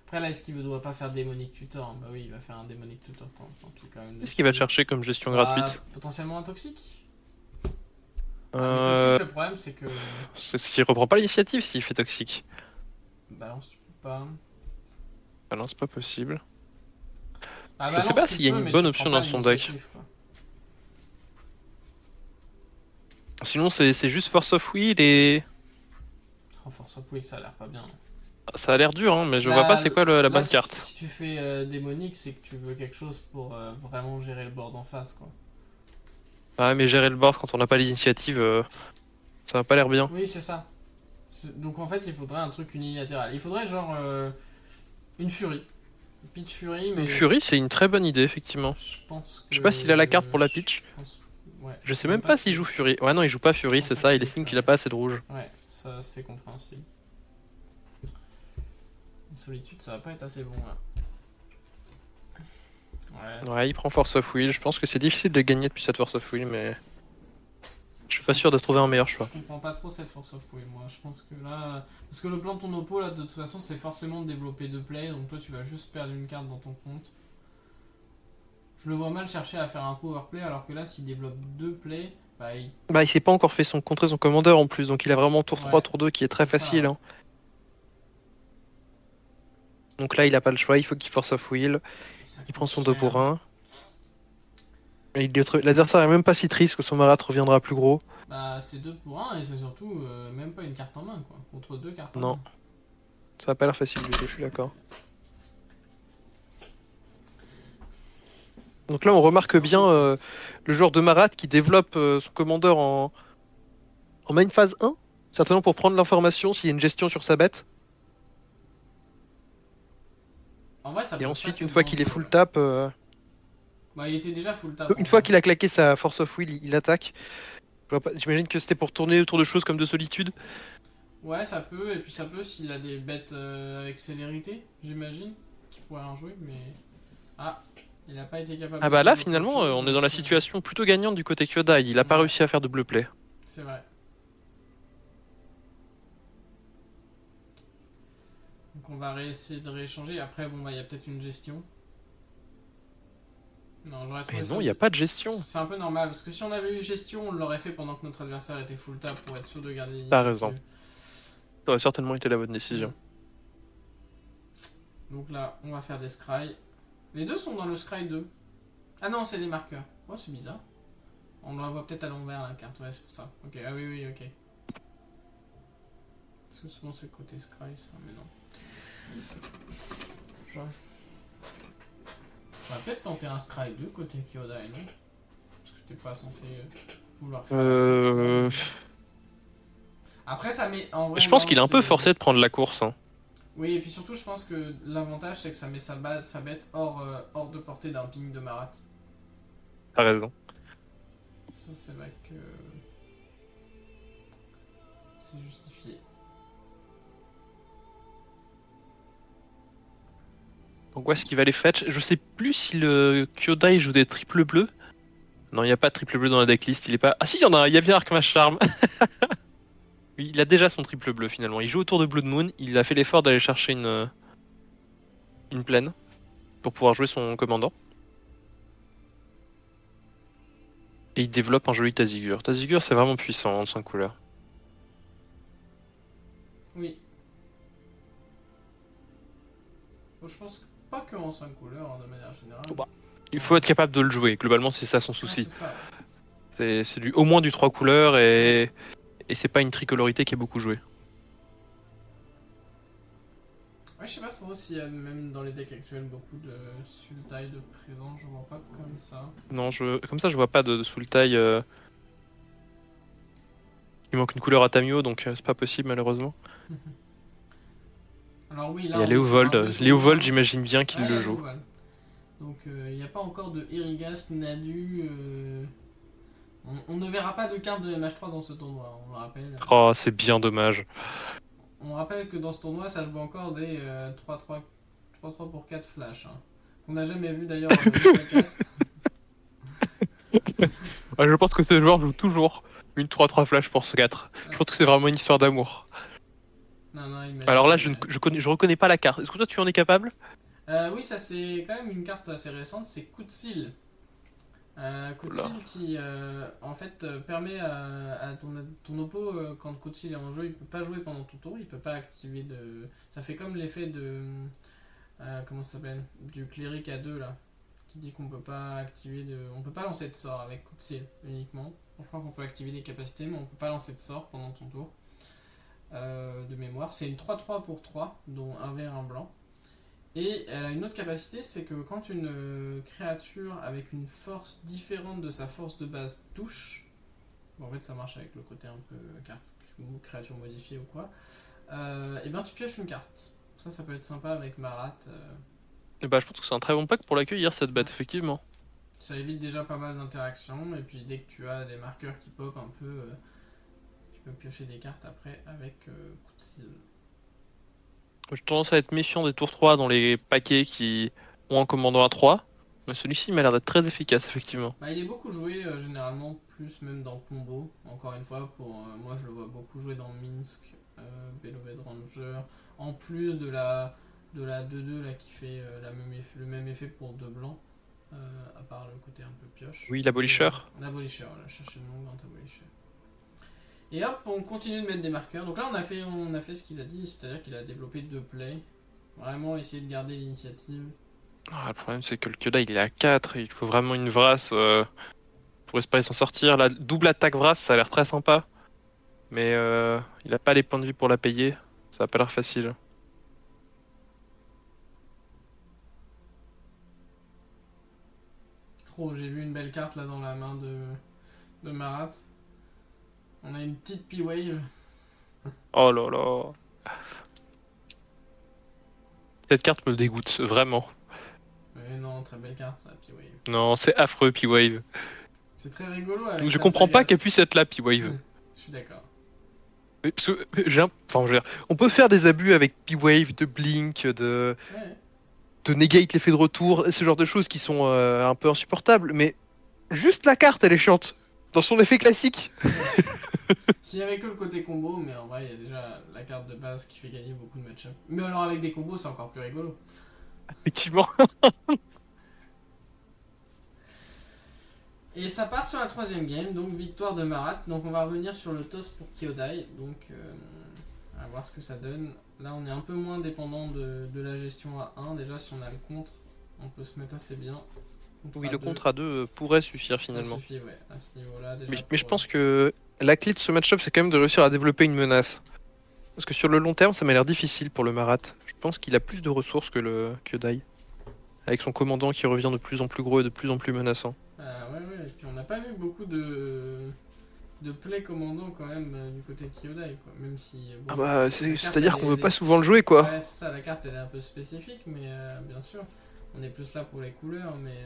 Après, là, est-ce qu'il ne doit pas faire Démonique Tutor? Bah oui, il va faire un Démonique Tutor tant qu'il est quand même. Qu'est-ce qu'il va chercher comme gestion gratuite? Potentiellement un toxique. Mais Euh... toxique, le problème, c'est que. C'est ce qui reprend pas l'initiative s'il fait toxique. Balance, tu peux pas. Ah non, c'est pas possible. Ah, Je sais pas s'il y a une bonne option dans son deck. Quoi. Sinon, c'est juste Force of Will et. Oh, Force of Will, ça a l'air pas bien. Ça a l'air dur, hein, mais je vois pas c'est quoi la bonne carte. Si tu fais démonique, c'est que tu veux quelque chose pour vraiment gérer le board en face, quoi. Ah, mais gérer le board quand on n'a pas l'initiative, ça va pas l'air bien. Oui, c'est ça. Donc en fait, il faudrait un truc unilatéral. Il faudrait genre une Fury. Pitch Fury, mais. Une Fury, c'est une très bonne idée, effectivement. Je sais pas s'il a la carte pour la pitch. Je sais même pas s'il joue Fury. Ouais, non, il joue pas Fury, c'est ça, il estime qu'il a pas assez de rouge. Ouais, ça c'est compréhensible. Solitude, ça va pas être assez bon là. Ouais, il prend Force of Will. Je pense que c'est difficile de gagner depuis cette Force of Will, mais je suis pas sûr de trouver un meilleur choix. Je comprends pas trop cette Force of Will, moi. Je pense que là. Parce que le plan de ton oppo, là, de toute façon, c'est forcément de développer deux plays. Donc toi, tu vas juste perdre une carte dans ton compte. Je le vois mal chercher à faire un power play, alors que là, s'il développe deux plays, bah il s'est pas encore fait contrer son commandeur en plus, donc il a vraiment tour 3, tour 2 qui est très facile. Hein. Donc là, il a pas le choix, il faut qu'il Force of Will. Il prend son 2 pour 1. L'adversaire est même pas si triste que son Marat reviendra plus gros. Bah, c'est 2 pour 1 et c'est surtout même pas une carte en main, quoi. Contre 2 cartes en main. Non. Ça va pas l'air facile du tout, je suis d'accord. Donc là, on remarque bien le joueur de Marat qui développe son commandeur en main phase 1, certainement pour prendre l'information s'il y a une gestion sur sa bête. En vrai, ça Et peut ensuite, presque une être fois qu'il est dangereux, full ouais. tap, Bah, il était déjà full tap en une fois vrai. qu'il a claqué sa force of will, il attaque. J'imagine que c'était pour tourner autour de choses comme de solitude. Ouais, ça peut, et puis ça peut s'il a des bêtes avec célérité, j'imagine, qu'il pourrait en jouer, mais. Ah, il a pas été capable Ah de bah là, développer autre finalement, chose, on est dans la donc. situation plutôt gagnante du côté Kyodai. Il a pas Ouais, réussi à faire de bleu play. c'est vrai. Donc on va essayer de rééchanger. Après, bon, bah, il y a peut-être une gestion. Non, j'aurais Mais trouvé ça. non, il n'y a pas de gestion. C'est un peu normal, parce que si on avait eu gestion, on l'aurait fait pendant que notre adversaire était full tap pour être sûr de garder T'as raison. l'initiative. Ça aurait certainement été la bonne décision. Mm. Donc là, on va faire des scry. Les deux sont dans le scry 2. Ah non, c'est des marqueurs. Oh, c'est bizarre. On la voit peut-être à l'envers la carte, ouais, c'est pour ça. Ok, ah oui, oui, ok. Parce que souvent c'est côté scry, ça, mais non. J'aurais peut-être tenté un scry 2 côté Kyodai, non? Parce que j'étais pas censé vouloir faire la course là. Euh... Après, ça met en vrai Je pense qu'il est un peu lancer. forcé de prendre la course. Hein. Oui, et puis surtout, je pense que l'avantage c'est que ça met sa bête hors de portée d'un ping de Marat. T'as raison. Ça, c'est vrai que. C'est justifié. Donc où est-ce qu'il va les fetch? Je sais plus si le Kyodai joue des triples bleus. Non, il n'y a pas de triple bleu dans la decklist. Il est pas. Ah si, il y en a un. Il y a bien Arc Charm. Il a déjà son triple bleu finalement. Il joue autour de Blood Moon. Il a fait l'effort d'aller chercher une plaine pour pouvoir jouer son commandant. Et il développe un joli Tazigur. Tazigur, c'est vraiment puissant en 5 couleurs. Oui. Bon, je pense pas que en 5 couleurs, hein, de manière générale. Bah, il faut être capable de le jouer. Globalement, c'est ça son Ouais, souci. c'est ça. C'est au moins du 3 couleurs et c'est pas une tricolorité qui est beaucoup jouée. Ouais, je sais pas trop s'il y a même dans les decks actuels beaucoup de Sultai de présent, je vois pas comme ça. Non, comme ça, je vois pas de full taille. Il manque une couleur à Tamio, donc c'est pas possible malheureusement. Alors oui, Il là y a on est sur un Léovold. vieux tournoi. Léovold, j'imagine bien qu'il Ouais, il y le a joue. Léoval. Donc il n'y a pas encore de Irigast, Nadu. On ne verra pas de carte de MH3 dans ce tournoi, on le rappelle. Oh, c'est bien dommage. On rappelle que dans ce tournoi, ça joue encore des 3-3 pour 4 flash. Hein. Qu'on n'a jamais vu d'ailleurs Ifacast. Je pense que ce joueur joue toujours une 3-3 flash pour ce 4. Je pense que c'est vraiment une histoire d'amour. Non, non, il Alors là, mérite. je reconnais pas la carte. Est-ce que toi tu en es capable? Oui, ça c'est quand même une carte assez récente, c'est Coup de Cil. Coup de Oula. Cil qui en fait permet à ton oppo, quand Coup de Cil est en jeu, il peut pas jouer pendant tout tour, il peut pas activer de. Ça fait comme l'effet de. Comment ça s'appelle? Du cléric à 2 là. Qui dit qu'on peut pas activer de. On peut pas lancer de sort avec Coup de Cil uniquement. Je crois qu'on peut activer des capacités, mais on peut pas lancer de sort pendant ton tour. De mémoire. C'est une 3-3 pour 3, dont un vert, un blanc. Et elle a une autre capacité, c'est que quand une créature avec une force différente de sa force de base touche, bon, en fait ça marche avec le côté un peu carte créature modifiée ou quoi, et bien tu pioches une carte. Ça peut être sympa avec Marat. Et bah, je pense que c'est un très bon pack pour l'accueillir cette bête, effectivement. Ça évite déjà pas mal d'interactions, et puis dès que tu as des marqueurs qui pop un peu, tu peux piocher des cartes après avec coup de cil. J'ai tendance à être méfiant des tours 3 dans les paquets qui ont un commandant à 3. Mais celui-ci m'a l'air d'être très efficace, effectivement. Bah, il est beaucoup joué généralement, plus même dans combo. Encore une fois, moi je le vois beaucoup jouer dans Minsk, Beloved Ranger, en plus de la 2-2 là, qui fait le même effet pour 2 blancs, à part le côté un peu pioche. Oui, l'abolisher. L'abolisher, voilà, chercher le nom dans l'abolisher. Et hop, on continue de mettre des marqueurs. Donc là, on a fait ce qu'il a dit, c'est-à-dire qu'il a développé 2 plays. Vraiment essayer de garder l'initiative. Ah, le problème, c'est que le Kyoda, il est à 4. Il faut vraiment une Vrasse pour espérer s'en sortir. La double attaque Vrasse, ça a l'air très sympa. Mais il a pas les points de vie pour la payer. Ça a pas l'air facile. pro. J'ai vu une belle carte là dans la main de Marat. On a une petite P-Wave. Oh là là. Cette carte me dégoûte, vraiment. Mais non, très belle carte ça, P-Wave. Non, c'est affreux, P-Wave. C'est très rigolo avec Je sa comprends pas Sagas. qu'elle puisse être là, P-Wave. Je suis d'accord. Parce que enfin, je veux dire, on peut faire des abus avec P-Wave, de Blink, de negate l'effet de retour, ce genre de choses qui sont un peu insupportables, mais juste la carte, elle est chiante. Dans son effet classique. S'il y avait que le côté combo, mais en vrai, il y a déjà la carte de base qui fait gagner beaucoup de match-up. Mais alors avec des combos, c'est encore plus rigolo. Effectivement. Et ça part sur la troisième game, donc victoire de Marat. Donc on va revenir sur le toss pour Kyodai. Donc à voir ce que ça donne. Là on est un peu moins dépendant de la gestion à 1. Déjà si on a le contre, on peut se mettre assez bien. Oui, le contre à 2 pourrait suffire finalement. Ça suffit, ouais, à ce niveau-là. Déjà Mais je pense que la clé de ce match-up, c'est quand même de réussir à développer une menace. Parce que sur le long terme, ça m'a l'air difficile pour le Marat. Je pense qu'il a plus de ressources que le Kyodai. Avec son commandant qui revient de plus en plus gros et de plus en plus menaçant. Ouais, et puis on n'a pas vu beaucoup de play commandant quand même du côté de Kyodai, quoi. Même si. Bon, Ah bah, la carte, c'est-à-dire elle qu'on est- veut elle pas est- souvent le jouer, quoi. Ouais, c'est ça, la carte elle est un peu spécifique, mais bien sûr, on est plus là pour les couleurs, mais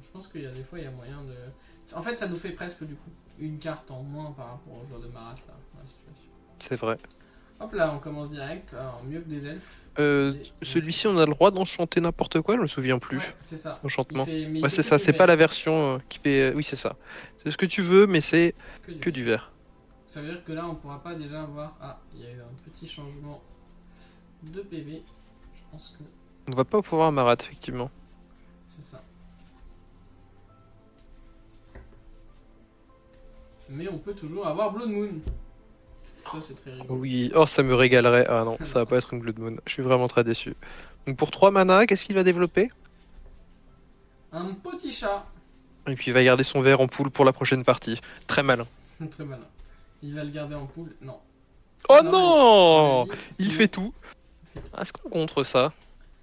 je pense qu'il y a des fois il y a moyen de. En fait, ça nous fait presque du coup une carte en moins par rapport au joueur de Marat là, dans la situation. C'est vrai. Hop là, on commence direct, alors mieux que des elfes. Celui-ci, on a le droit d'enchanter n'importe quoi, je me souviens plus. Ouais, c'est ça. Enchantement. Mais il Ouais, fait c'est que ça, du c'est pas vert. la version qui fait. Oui, c'est ça. C'est ce que tu veux, mais c'est que du vert. Ça veut dire que là on pourra pas déjà avoir. Ah, il y a eu un petit changement de PV. Je pense que On va pas pouvoir Marat, effectivement. c'est ça. Mais on peut toujours avoir Blood Moon. Ça c'est très rigolo. Oui, oh, ça me régalerait. Ah non, ça va pas être une Blood Moon. Je suis vraiment très déçu. Donc pour 3 mana, qu'est-ce qu'il va développer? Un petit chat. Et puis il va garder son vert en pool pour la prochaine partie. Très malin. Très malin. Il va le garder en pool. Non. Oh Non, non, mais- il fait tout. Est-ce qu'on contre ça?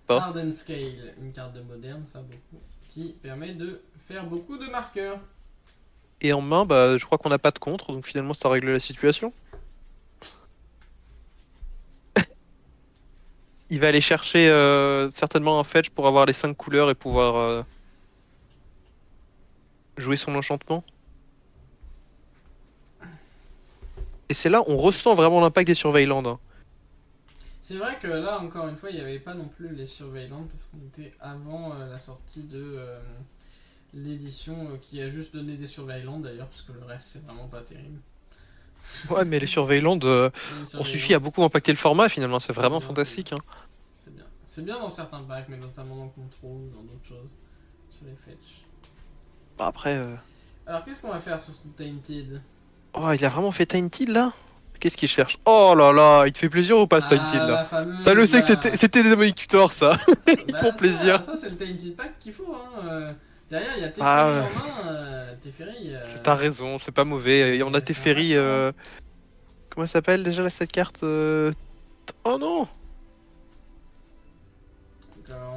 pas. Harden Scale, une carte de moderne, ça beaucoup. Qui permet de faire beaucoup de marqueurs. Et en main, bah, je crois qu'on n'a pas de contre, donc finalement ça règle la situation. Il va aller chercher certainement un fetch pour avoir les 5 couleurs et pouvoir jouer son enchantement. Et c'est là on ressent vraiment l'impact des Surveillands. Hein. C'est vrai que là, encore une fois, il n'y avait pas non plus les Surveillants parce qu'on était avant la sortie de l'édition qui a juste donné des Surveillants d'ailleurs, parce que le reste c'est vraiment pas terrible. Ouais, mais les Surveillands ont suffi à beaucoup impacter le format finalement, c'est vraiment fantastique. Hein. C'est bien. C'est bien dans certains packs, mais notamment dans Control ou dans d'autres choses, sur les fetch. Bah, après. Alors qu'est-ce qu'on va faire sur ce Tainted? Oh, il a vraiment fait Tainted là? Qu'est-ce qu'il cherche? Oh là là, il te fait plaisir ou pas ce Tainted là? La fameuse, T'as le sais là. que c'était des Amonic Tutor ça. Ils font plaisir. Ça c'est le Tainted Pack qu'il faut. Hein. Derrière, il y a Teferi Ah ouais. en main. Teferi. T'as raison, c'est pas mauvais. Et on a c'est Teferi. un Comment ça s'appelle déjà là, cette carte Oh non!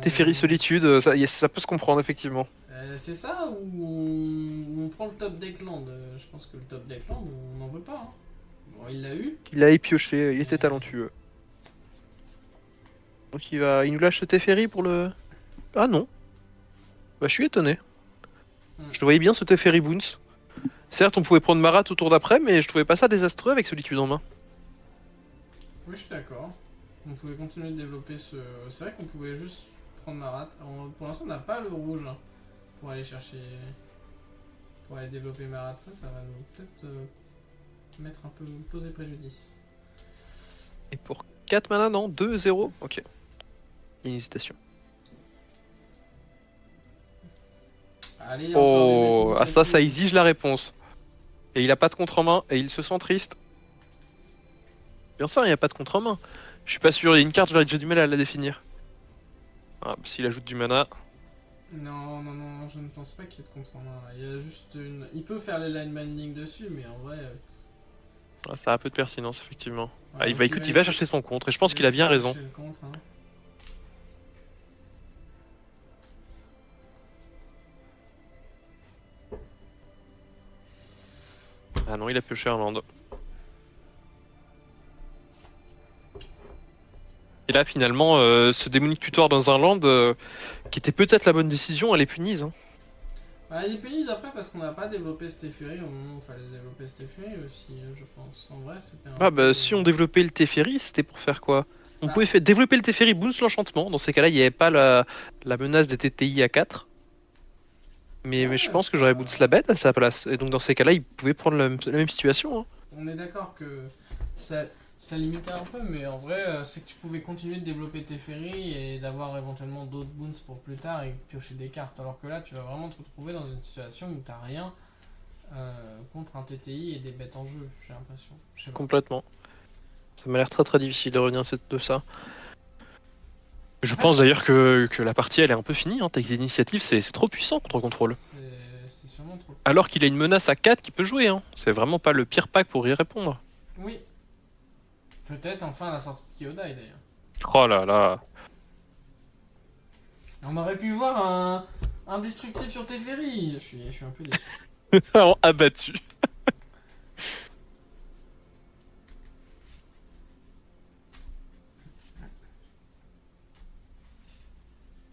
Teferi Solitude, ça peut se comprendre effectivement. C'est ça ou on prend le top deck land. Je pense que le top deck land, on n'en veut pas. Hein. Bon, il l'a eu. Il a épioché, il était talentueux. Donc il nous lâche ce Teferi pour le. Ah non! Bah je suis étonné. Je le voyais bien ce Teferi Boons. Certes, on pouvait prendre Marat au tour d'après, mais je trouvais pas ça désastreux avec Solitude en main. Oui, je suis d'accord. On pouvait continuer de développer ce. C'est vrai qu'on pouvait juste prendre Marat. Pour l'instant, on n'a pas le rouge hein, pour aller chercher. Pour aller développer Marat. Ça va nous peut-être mettre un peu. Poser préjudice. Et pour 4 mana, non 2-0. Ok. Une hésitation. Allez, Oh, encore ah ça exige la réponse. Et il a pas de contre en main, et il se sent triste. Bien sûr, il n'y a pas de contre en main. Je suis pas sûr, il y a une carte, j'aurais déjà du mal à la définir. Ah, s'il ajoute du mana. Non, je ne pense pas qu'il y ait de contre en main. Il y a juste une. Il peut faire les line binding dessus, mais en vrai. Ah, ça a un peu de pertinence, effectivement. Ouais, il va essayer- chercher son contre, et je pense il qu'il a va bien essayer de raison. chercher le contre, hein. Ah non, il a pioché un land. Et là, finalement, ce démonique tutor dans un land, qui était peut-être la bonne décision, elle est punise. Hein. Bah, ils punissent après parce qu'on n'a pas développé Stéphérie au moment où il fallait développer Stéphérie aussi, je pense. En vrai, c'était un Ah peu... bah, si on développait le Teferi, c'était pour faire quoi? On Bah, pouvait développer le Teferi, bounce l'enchantement. Dans ces cas-là, il n'y avait pas la menace des TTI à 4. Mais je ouais, pense que j'aurais ça... bounce la bête à sa place. Et donc, dans ces cas-là, il pouvait prendre la même situation. Hein. On est d'accord que ça limitait un peu, mais en vrai, c'est que tu pouvais continuer de développer tes ferries et d'avoir éventuellement d'autres boons pour plus tard et piocher des cartes. Alors que là, tu vas vraiment te retrouver dans une situation où t'as rien contre un TTI et des bêtes en jeu, j'ai l'impression. Je sais pas. Complètement. Ça m'a l'air très très difficile de revenir de ça. Je En fait, pense d'ailleurs que la partie elle est un peu finie. Hein. Take l'initiative, c'est trop puissant contre contrôle. c'est sûrement trop. Alors qu'il a une menace à 4 qui peut jouer. Hein. C'est vraiment pas le pire pack pour y répondre. Oui. Peut-être enfin à la sortie de Kyodai d'ailleurs. Oh là là. On aurait pu voir un destructible sur Teferi. Je suis un peu déçu. Abattu.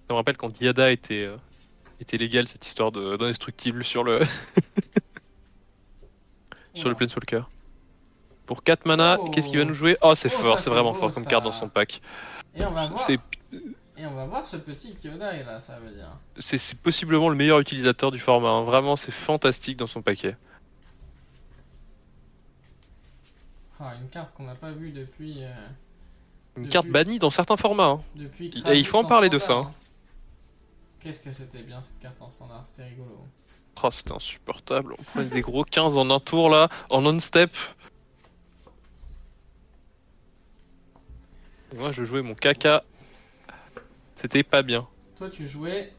Ça me rappelle quand Diada était légal cette histoire d'indestructible sur le sur le Oula. Planeswalker. Pour 4 mana, Oh. qu'est-ce qu'il va nous jouer? Oh c'est Oh, fort, ça, c'est c'est vraiment beau, fort comme ça. carte dans son pack. Et on va voir. C'est Et on va voir ce petit Kyodai là, ça veut dire. c'est possiblement le meilleur utilisateur du format. Hein. Vraiment, c'est fantastique dans son paquet. Ah, une carte qu'on n'a pas vue depuis. Une Depuis- carte bannie dans certains formats. Hein. Depuis Et il Krasis faut en parler de standard, ça, hein. Qu'est-ce que c'était bien cette carte en standard, c'était rigolo. Oh, c'était insupportable. On prenait des gros 15 en un tour là, en non-step. Et moi, je jouais mon caca. C'était pas bien. Toi tu jouais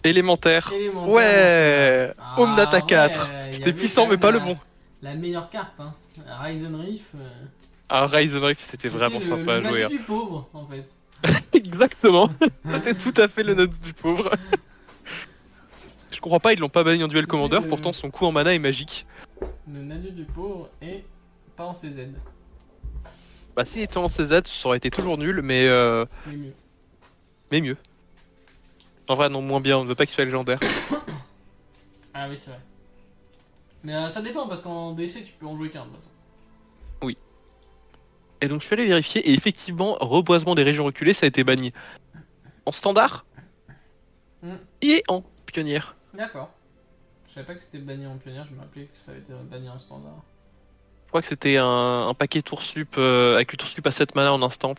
Élémentaire. élémentaire. Ouais. Ah, Omnata 4. ouais, il y C'était avait puissant, quand mais même pas le bon. La meilleure carte, hein. Ryzen Reef. Ah, Rise of Rift, c'était vraiment le sympa à jouer. Nadu Hein. du pauvre en fait. Exactement. C'était tout à fait le note du pauvre. Je comprends pas, ils l'ont pas banni en duel C'était commandeur, le- pourtant son coup en mana est magique. Le Nadu du pauvre et pas en CZ. Bah, si étant en CZ, ça aurait été toujours nul, mais Mais mieux. mieux. En vrai, non, moins bien, on ne veut pas qu'il soit légendaire. Ah oui, c'est vrai. Mais ça dépend parce qu'en DC tu peux en jouer qu'un de toute façon. Et donc je suis allé vérifier, et effectivement, reboisement des régions reculées, ça a été banni. En standard Hmm. et en pionnière. D'accord. Je savais pas que c'était banni en pionnière, je me rappelais que ça avait été banni en standard. Je crois que c'était un paquet tour sup avec le tour sup à 7 mana en instant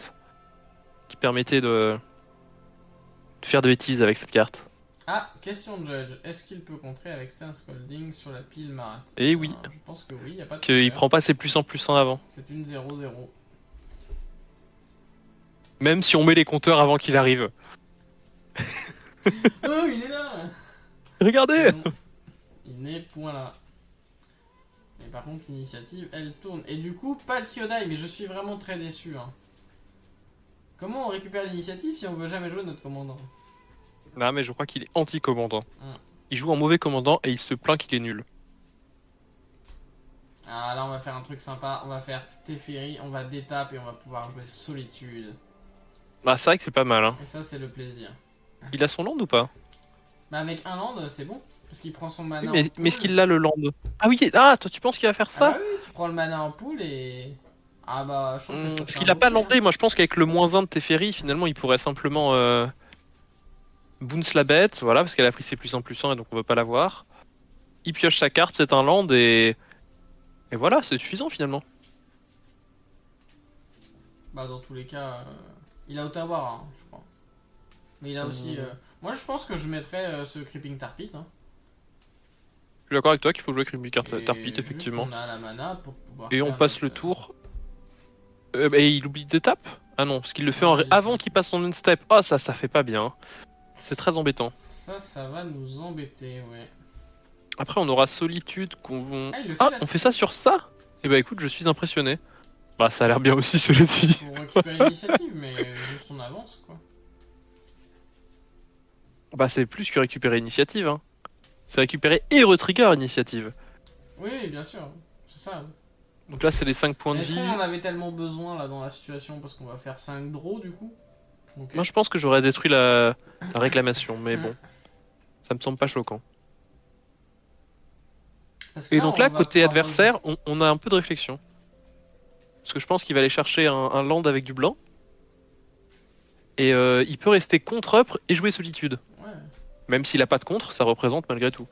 qui permettait de faire de bêtises avec cette carte. Ah, question de Judge. Est-ce qu'il peut contrer avec Stern Scolding sur la pile Marat? Et oui. Je pense que oui, y a pas de Qu'il counter. prend pas ses plus 1 plus 1 avant. C'est une 0-0. Même si on met les compteurs avant qu'il arrive. Oh, il est là! Regardez. Non, il n'est point là. Mais par contre, l'initiative, elle tourne. Et du coup, pas de Kyodai, mais je suis vraiment très déçu. Hein. Comment on récupère l'initiative si on veut jamais jouer notre commandant? Non mais je crois qu'il est anti-commandant. Hmm. Il joue en mauvais commandant et il se plaint qu'il est nul. Ah, là, on va faire un truc sympa. On va faire Teferi, on va détape et on va pouvoir jouer Solitude. Bah c'est vrai que c'est pas mal. Hein. Et ça, c'est le plaisir. Il a son land ou pas? Bah, avec un land, c'est bon. Parce qu'il prend son mana Oui, en mais pool. est-ce qu'il a le land? Ah oui, toi tu penses qu'il va faire Ah ça? bah oui, tu prends le mana en pool et... Ah bah, je trouve que ça Parce c'est qu'il un a beau pas prix, landé, moi je pense qu'avec le -1 de Teferi, finalement il pourrait simplement bounce la bête, voilà, parce qu'elle a pris ses plus 1 plus 1 et donc on veut pas l'avoir. Il pioche sa carte, c'est un land et voilà, c'est suffisant finalement. Bah dans tous les cas, il a Ottawa, hein, je crois. Mais il a aussi... Moi je pense que je mettrais ce Creeping Tarpit. Hein. Je suis d'accord avec toi qu'il faut jouer Creepy Et Tarpit, juste, effectivement. on a la mana pour pouvoir Et on faire passe le notre- tour. Et il oublie de tape? Ah non, parce qu'il le fait Ouais, il le avant fait. qu'il passe son non-step. Oh ça fait pas bien. C'est très embêtant. Ça va nous embêter, ouais. Après on aura Solitude qu'on vont... Ah, il le fait Ah, là on fait ça sur ça? Eh bah écoute, je suis impressionné. Bah ça a l'air bien aussi, cela dit. pour récupérer l'initiative, mais juste on avance, quoi. Bah c'est plus que récupérer initiative, hein. C'est récupérer et retrigger initiative. Oui, bien sûr. C'est ça. Donc là, c'est les 5 points de Est-ce vie. qu'on en avait tellement besoin là dans la situation parce qu'on va faire 5 draws du coup? Ok. Moi, je pense que j'aurais détruit la réclamation, mais bon, ça me semble pas choquant. Parce que Et là, donc on là, va côté pouvoir adversaire, on a un peu de réflexion. Parce que je pense qu'il va aller chercher un land avec du blanc. Et il peut rester contre-up et jouer solitude. Ouais. Même s'il a pas de contre, ça représente malgré tout.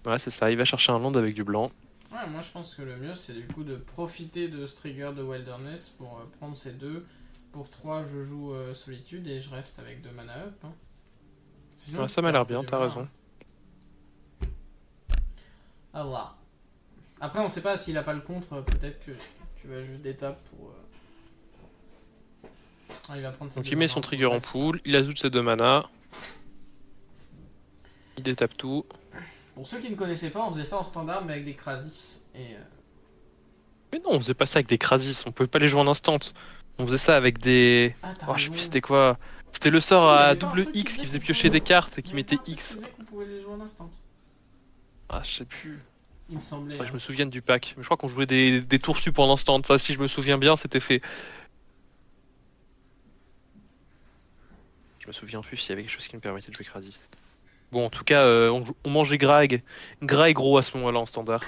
Ouais, c'est ça, il va chercher un land avec du blanc. Ouais, moi je pense que le mieux c'est du coup de profiter de ce trigger de Wilderness pour prendre ces deux. Pour 3 je joue Solitude et je reste avec 2 mana up. Hein. Sinon, Ouais, tu ça m'a perds un l'air peu bien, du t'as mana, raison. hein. À voir. Après on sait pas s'il a pas le contre, peut-être que tu vas juste d'étape pour... Ah, il va prendre ses Donc 2 il met mana son en trigger en progress. pool, il ajoute ses 2 mana. Il détape tout. Pour ceux qui ne connaissaient pas, on faisait ça en standard mais avec des Krasis. Et Mais non, on faisait pas ça avec des Krasis, on pouvait pas les jouer en instant. On faisait ça avec des... Ah, t'as Oh, je sais raison. plus c'était quoi. C'était le sort Si, il y à avait pas un double truc X qui disait faisait qu'on piocher pouvait- des cartes et il y qui avait pas mettait un truc qui X. disait qu'on pouvait les jouer en instant. Ah, je sais plus. Il me semblait. Faudrait que je Hein. me souvienne du pack. Mais je crois qu'on jouait des tours sup en instant. Ça, si je me souviens bien, c'était fait. Je me souviens plus s'il y avait quelque chose qui me permettait de jouer Krasis. Bon, en tout cas, on mangeait gras et gros à ce moment-là en standard.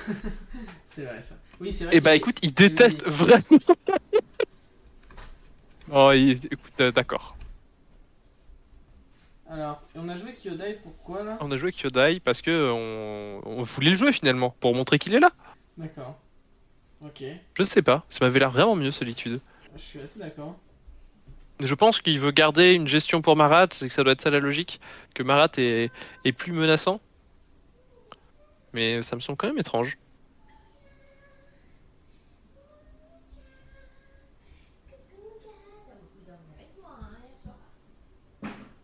C'est vrai ça. Oui, c'est vrai. Et bah écoute, il déteste vraiment. Oh, écoute, d'accord. Alors, on a joué Kyodai pourquoi là? On a joué Kyodai parce que on voulait le jouer finalement, pour montrer qu'il est là. D'accord. Ok. Je ne sais pas, ça m'avait l'air vraiment mieux Solitude. Je suis assez d'accord. Je pense qu'il veut garder une gestion pour Marat, c'est que ça doit être ça la logique, que Marat est plus menaçant. Mais ça me semble quand même étrange.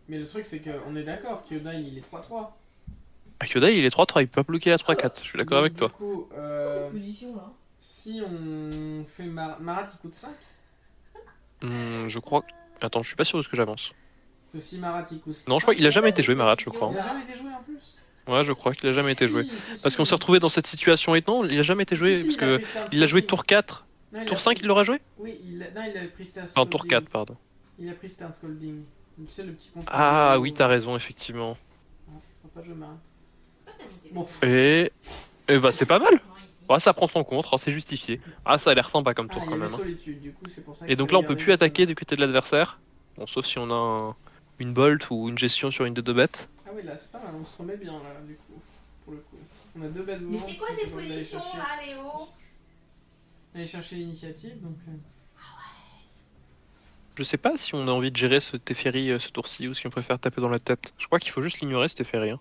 Mais le truc c'est qu'on est d'accord, Kyodai il est 3-3. Ah, Kyodai il est 3-3, il peut pas bloquer la 3-4, je suis d'accord Donc, avec toi. Du coup, Cette position là. si on fait Marat il coûte 5. Je crois... Attends, je suis pas sûr de ce que j'avance. Parce que si Marat il coûte 5. Non, je crois qu'il a jamais été joué Marat, je crois. Il a jamais été joué en plus. Ouais, je crois qu'il a jamais été joué. Si, Parce qu'on s'est si. retrouvé dans cette situation et non, il a jamais été joué, Si, parce il a que pris Stern il a joué Scolding. tour 4, Non, tour 5 il l'aura joué? Oui, non, il a pris Stern Enfin, tour Scolding. 4, pardon. Il a pris Stern Scolding. Tu sais, le petit contre. Ah oui, t'as raison, effectivement. Faut pas jouer Marat. Bon. Bon. Et bah c'est pas mal. Ouais, ça prend son contre, hein, c'est justifié. Ah, ça a l'air sympa comme Ah, tour il y quand avait même. Hein. Solitude, du coup, c'est pour ça Et donc là, on peut plus attaquer du côté de l'adversaire. Bon, sauf si on a une bolt ou une gestion sur une des deux bêtes. Ah oui, là, c'est pas mal, on se remet bien, là, du coup, pour le coup. On a 2 bêtes Mais c'est quoi cette position là, Léo? Aller chercher l'initiative, donc... Je sais pas si on a envie de gérer ce Teferi ce tour-ci ou si on préfère taper dans la tête. Je crois qu'il faut juste l'ignorer ce Teferi. Hein.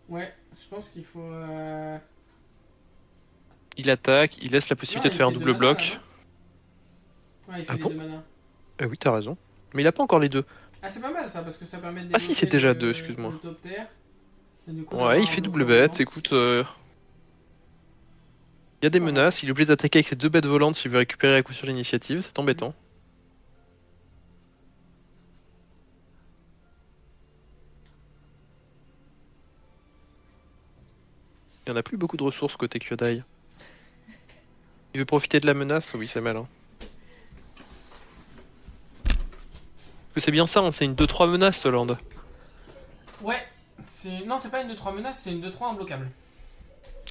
Ouais, je pense qu'il faut... Il attaque, il laisse la possibilité de faire un double bloc. Ouais, il fait Ah les bon 2 manas. Oui, t'as raison. Mais il a pas encore les deux. Ah, c'est pas mal ça, parce que ça permet de Ah si, c'est développer déjà le- deux, excuse-moi. le top tier. Et du coup, Ouais, d'avoir il un fait bloc double volant. bête, écoute. Il y a des Pas mal. menaces, il est obligé d'attaquer avec ses deux bêtes volantes s'il veut récupérer à coup sur l'initiative, c'est embêtant. Il y en a plus beaucoup de ressources côté Kyodai. Il veut profiter de la menace? Oui, c'est malin. Parce que c'est bien ça, hein, c'est une 2-3 menace ce land. Ouais, non, c'est pas une 2-3 menace, c'est une 2-3 imbloquable.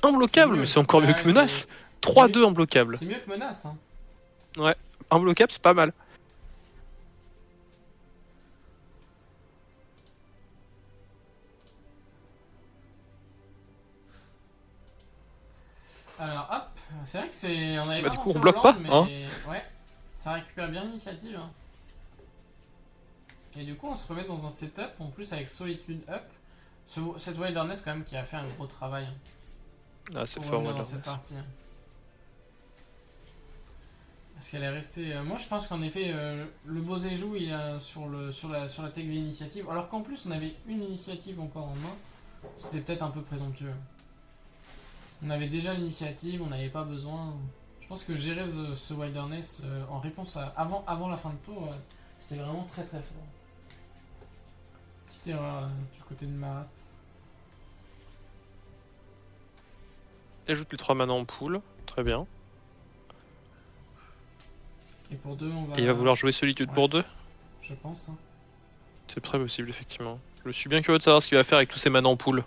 Imbloquable, C'est mieux. mais c'est encore mieux Ouais, que menace. c'est 3-2 mieux. imbloquable. C'est mieux que menace, hein. Imbloquable, c'est pas mal. Alors hop, c'est vrai que c'est... On avait Bah, pas du coup, pensé on au bloque land, pas, mais... hein. Ouais, ça récupère bien l'initiative. Hein. Et du coup, on se remet dans un setup, en plus avec Solitude up. Cette Wilderness quand même qui a fait un gros travail Ah, c'est pour fort, revenir dans Wilderness. cette partie. Hein. Parce qu'elle est restée... moi je pense qu'en effet, le Bozéjou il est sur la tech d'initiative, alors qu'en plus on avait une initiative encore en main. C'était peut-être un peu présomptueux. On avait déjà l'initiative, on n'avait pas besoin. Je pense que gérer ce Wilderness en réponse à, avant la fin de tour, c'était vraiment très très fort. Petite erreur du côté de Marat. Ajoute les 3 mana en pool. Très bien. Et pour 2, on va. Et il va vouloir jouer Solitude Ouais. pour 2. Je pense. Hein. C'est très possible, effectivement. Je suis bien curieux de savoir ce qu'il va faire avec tous ces mana en pool.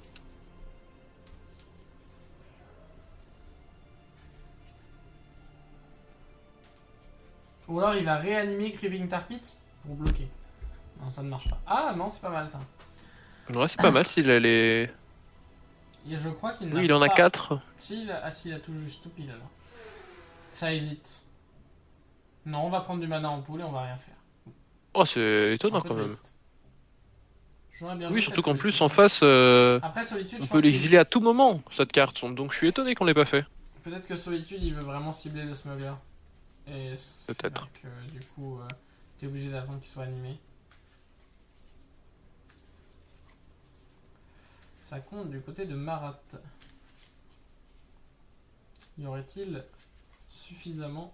Ou alors il va réanimer Creeping Tar Pit pour bloquer. Non, ça ne marche pas. Ah non, c'est pas mal ça. Ouais, c'est pas mal s'il a les. Et je crois qu'il n'a Oui, il en a pas- 4. Si, il a tout juste, tout pile alors. Ça hésite. Non, on va prendre du mana en pool et on va rien faire. Oh, c'est Un étonnant peu quand même. triste. J'aurais bien Oui, vu surtout cette qu'en plus, solitude. en face, Après, Solitude, on je peut pense qu'il- l'exiler à tout moment, cette carte. Donc je suis étonné qu'on l'ait pas fait. Peut-être que Solitude, il veut vraiment cibler le smuggler. Et c'est Peut-être. vrai que du coup, t'es obligé d'attendre qu'il soit animé. Ça compte du côté de Marat. Y aurait-il suffisamment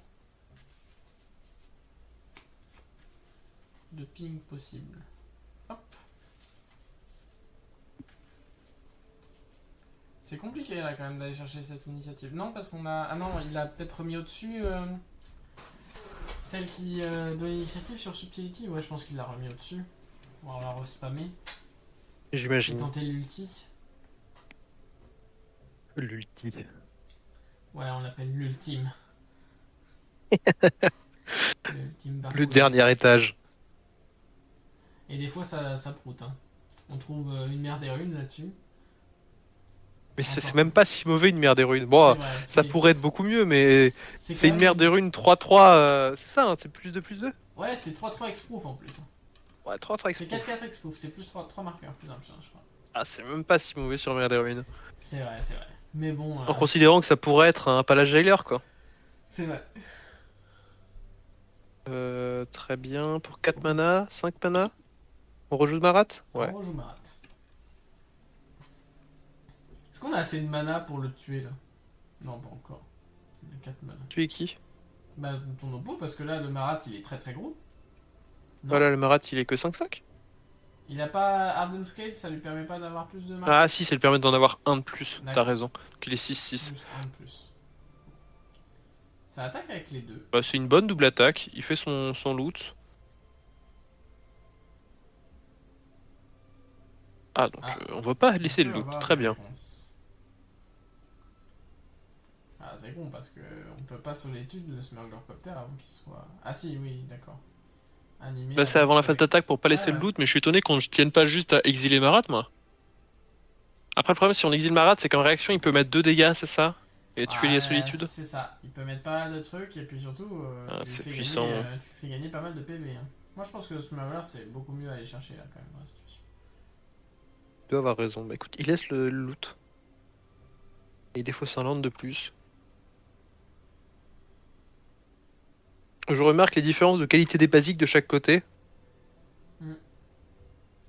de ping possible? Hop. C'est compliqué là quand même d'aller chercher cette initiative. Non, parce qu'on a. Ah non, il a peut-être remis au-dessus celle qui donne l'initiative sur Subtility. Ouais, je pense qu'il l'a remis au-dessus. On va la respammer. Et J'imagine. tenter l'ulti. L'ulti. Ouais, on l'appelle l'ultime. L'ultime Le bafouille. dernier étage. Et des fois, ça proute. Hein. On trouve une merde des runes là-dessus. Mais Encore. c'est même pas si mauvais une merde des runes. Bon, C'est vrai, ça c'est- pourrait être beaucoup mieux, mais c'est c'est quand une même- merde des runes 3-3. C'est ça, hein, c'est plus 2+2. Ouais, c'est 3-3 exproof en plus. Ouais, 3-3 C'est expo. 4-4 exproof, c'est plus 3 marqueurs, plus simple, je crois. Ah, c'est même pas si mauvais sur merde des runes. C'est vrai, c'est vrai. Mais bon. En considérant que ça pourrait être un Palace Jailer, quoi. C'est vrai. Très bien. Pour 4 mana, 5 mana. On rejoue de Marat? Ouais. On rejoue Marat. Est-ce qu'on a assez de mana pour le tuer là? Non, pas encore. Il a 4 mana. Tu es qui? Bah, ton oppo, parce que là, le Marat il est très très gros. Non. Voilà, le Marat, il est que 5-5. Il a pas Hardened Scale, ça lui permet pas d'avoir plus de mana? Ah, si, ça lui permet d'en avoir un de plus. T'as D'accord. raison. Qu'il est 6-6. Juste un de plus. Ça attaque avec les deux. Bah, c'est une bonne double attaque. Il fait son loot. Ah, donc Ah. on va pas laisser On le peut loot. avoir Très des bien. réponses. Ah, c'est con parce que on peut pas Solitude le Smuggler Copter avant qu'il soit. Ah, si, oui, d'accord. Animé. Bah, c'est avant la phase d'attaque. d'attaque pour pas laisser Ouais, le ouais. loot, mais je suis étonné qu'on ne tienne pas juste à exiler Marat, moi. Après, le problème, si on exile Marat, c'est qu'en réaction, il peut mettre 2 dégâts, c'est ça? Et tuer les solitudes. C'est ça. Il peut mettre pas mal de trucs et puis surtout, Ah, tu lui c'est fais puissant. gagner, tu lui fais gagner pas mal de PV. Hein. Moi, je pense que le Smuggler, c'est beaucoup mieux à aller chercher là quand même dans la situation. Tu dois avoir raison. Bah écoute, il laisse le loot. Et des fois, c'est un land de plus. Je remarque les différences de qualité des basiques de chaque côté.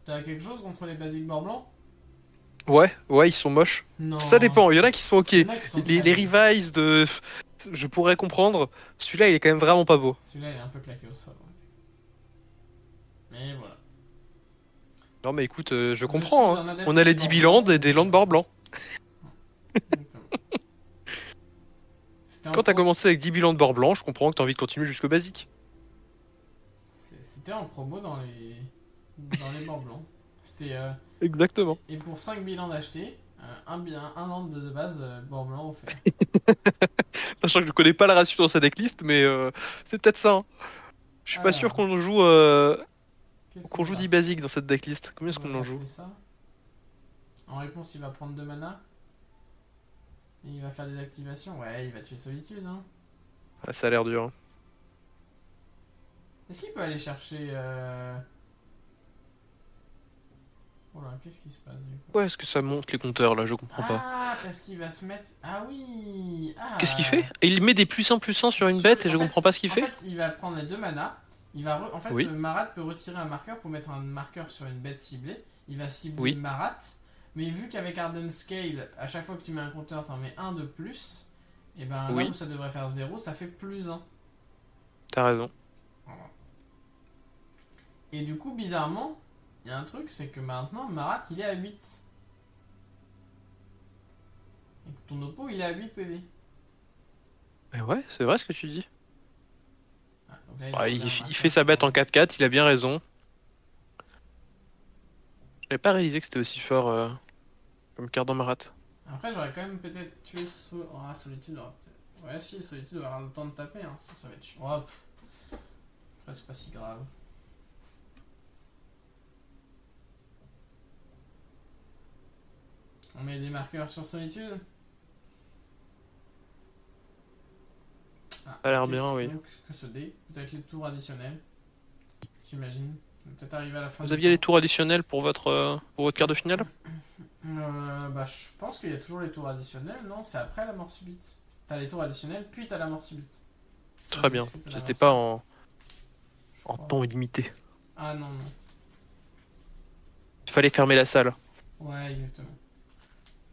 T'as quelque chose contre les basiques bord blanc? Ouais, ils sont moches. Non. Ça dépend, il y en a qui sont ok. Il y en a qui sont Les très beaux. revise de. Je pourrais comprendre. Celui-là, il est quand même vraiment pas beau. Celui-là, il est un peu claqué au sol. Ouais. Mais voilà. Non, mais écoute, je suis comprends. un Hein. adepte On a les des 10 bords bilans blancs, et des lands bord blanc. Exactement. C'était en Quand t'as pro- commencé avec 10 bilans de bord blanc, je comprends que t'as envie de continuer jusqu'au basique. C'était en promo dans les bords blancs. C'était Exactement. et pour 5 bilans d'acheter, un land de base bord blanc offert. Sachant que je connais pas la ratio dans sa decklist, mais c'est peut-être ça. Hein. Je suis pas Alors. sûr qu'on joue, Qu'est-ce qu'on qu'on joue va 10 basiques dans cette decklist. Combien est-ce On qu'on va en joue? capter ça. En réponse, il va prendre 2 mana. Et il va faire des activations. Ouais, il va tuer Solitude. Hein. Ah, ça a l'air dur. Hein. Est-ce qu'il peut aller chercher. Oh là, qu'est-ce qui se passe du coup? Ouais, est-ce que ça monte les compteurs là? Je comprends pas. Ah, parce qu'il va se mettre. Ah oui. Ah. Qu'est-ce qu'il fait? Et il met des +1/+1 sur une bête et je en fait- comprends pas ce qu'il fait. En fait, il va prendre les 2 mana. En fait, Oui. Marat peut retirer un marqueur pour mettre un marqueur sur une bête ciblée. Il va cibler Oui. Marat. Mais vu qu'avec Harden Scale, à chaque fois que tu mets un compteur, t'en mets un de plus. Et ben Oui. là où ça devrait faire 0, ça fait +1. T'as raison. Et du coup, bizarrement, il y a un truc, c'est que maintenant, Marat, il est à 8. Et que ton Oppo, il est à 8 PV. Mais ouais, c'est vrai ce que tu dis. Ah, donc là, Bah, revient il à marqueur. fait sa bête en 4-4, il a bien raison. J'avais pas réalisé que c'était aussi fort comme carte dans Marat. Après, j'aurais quand même peut-être tué Solitude. Ouais, si, Solitude va avoir le temps de taper. Hein. Ça va être chiant. Oh, après, c'est pas si grave. On met des marqueurs sur Solitude. Ah, Ça a l'air ok, bien, c'est oui. donc que ce dé, peut-être les tours additionnels. J'imagine. On va peut-être arriver à la fin Vous du aviez les temps. tours additionnels pour votre quart de finale? Bah, je pense qu'il y a toujours les tours additionnels, non? C'est après la mort subite. T'as les tours additionnels, puis t'as la mort subite. Très bien. Est-ce que t'as la C'était mort pas subite Je en crois. temps illimité. Ah non, non. Il fallait fermer la salle. Ouais, exactement.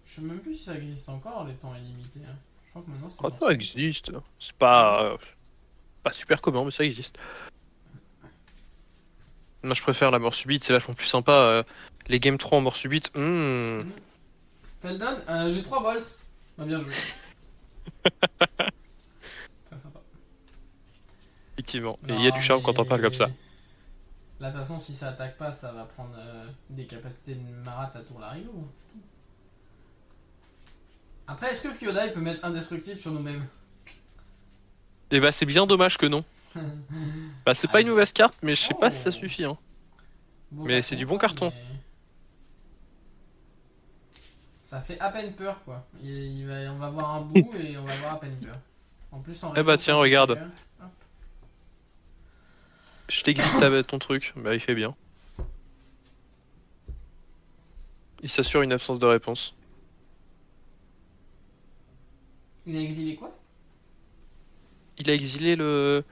Je sais même plus si ça existe encore, les temps illimités. Hein. Je crois que maintenant c'est Oh, mort ça subite. existe. C'est pas super commun, mais ça existe. Moi, je préfère la mort subite, c'est vachement plus sympa. Les Game 3 en mort subite, Feldon, j'ai 3 volts. Bah, bien joué. Très sympa. effectivement. Et il y a du Non, charme quand on parle comme ça. Là, de toute façon, si ça attaque pas, ça va prendre des capacités de Marat à tour Larigot. Après, est-ce que Kyodai peut mettre indestructible sur nous-mêmes? Et bah, c'est bien dommage que non. Bah, c'est pas une mauvaise carte, mais je sais pas si ça suffit. Hein. Beau Mais c'est du bon carton. mais ça fait à peine peur, quoi. On va voir un bout et on va avoir à peine peur. En plus, en Eh bah, réponse tiens, à ce regarde. truc, hop. Je t'existe ton truc. Bah, il fait bien. Il s'assure une absence de réponse. Il a exilé quoi? Il a exilé le...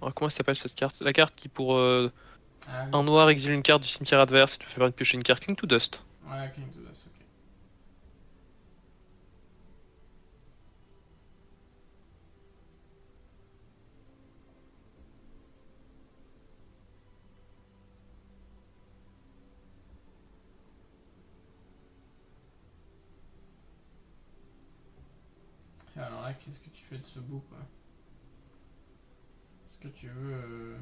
Oh, comment ça s'appelle cette carte? La carte qui, pour Ah oui. un noir, exile une carte du cimetière adverse et tu peux faire piocher une carte Cling to Dust. Ouais, Cling to Dust, ok. Et alors là, qu'est-ce que tu fais de ce bout, quoi? Est-ce que tu veux...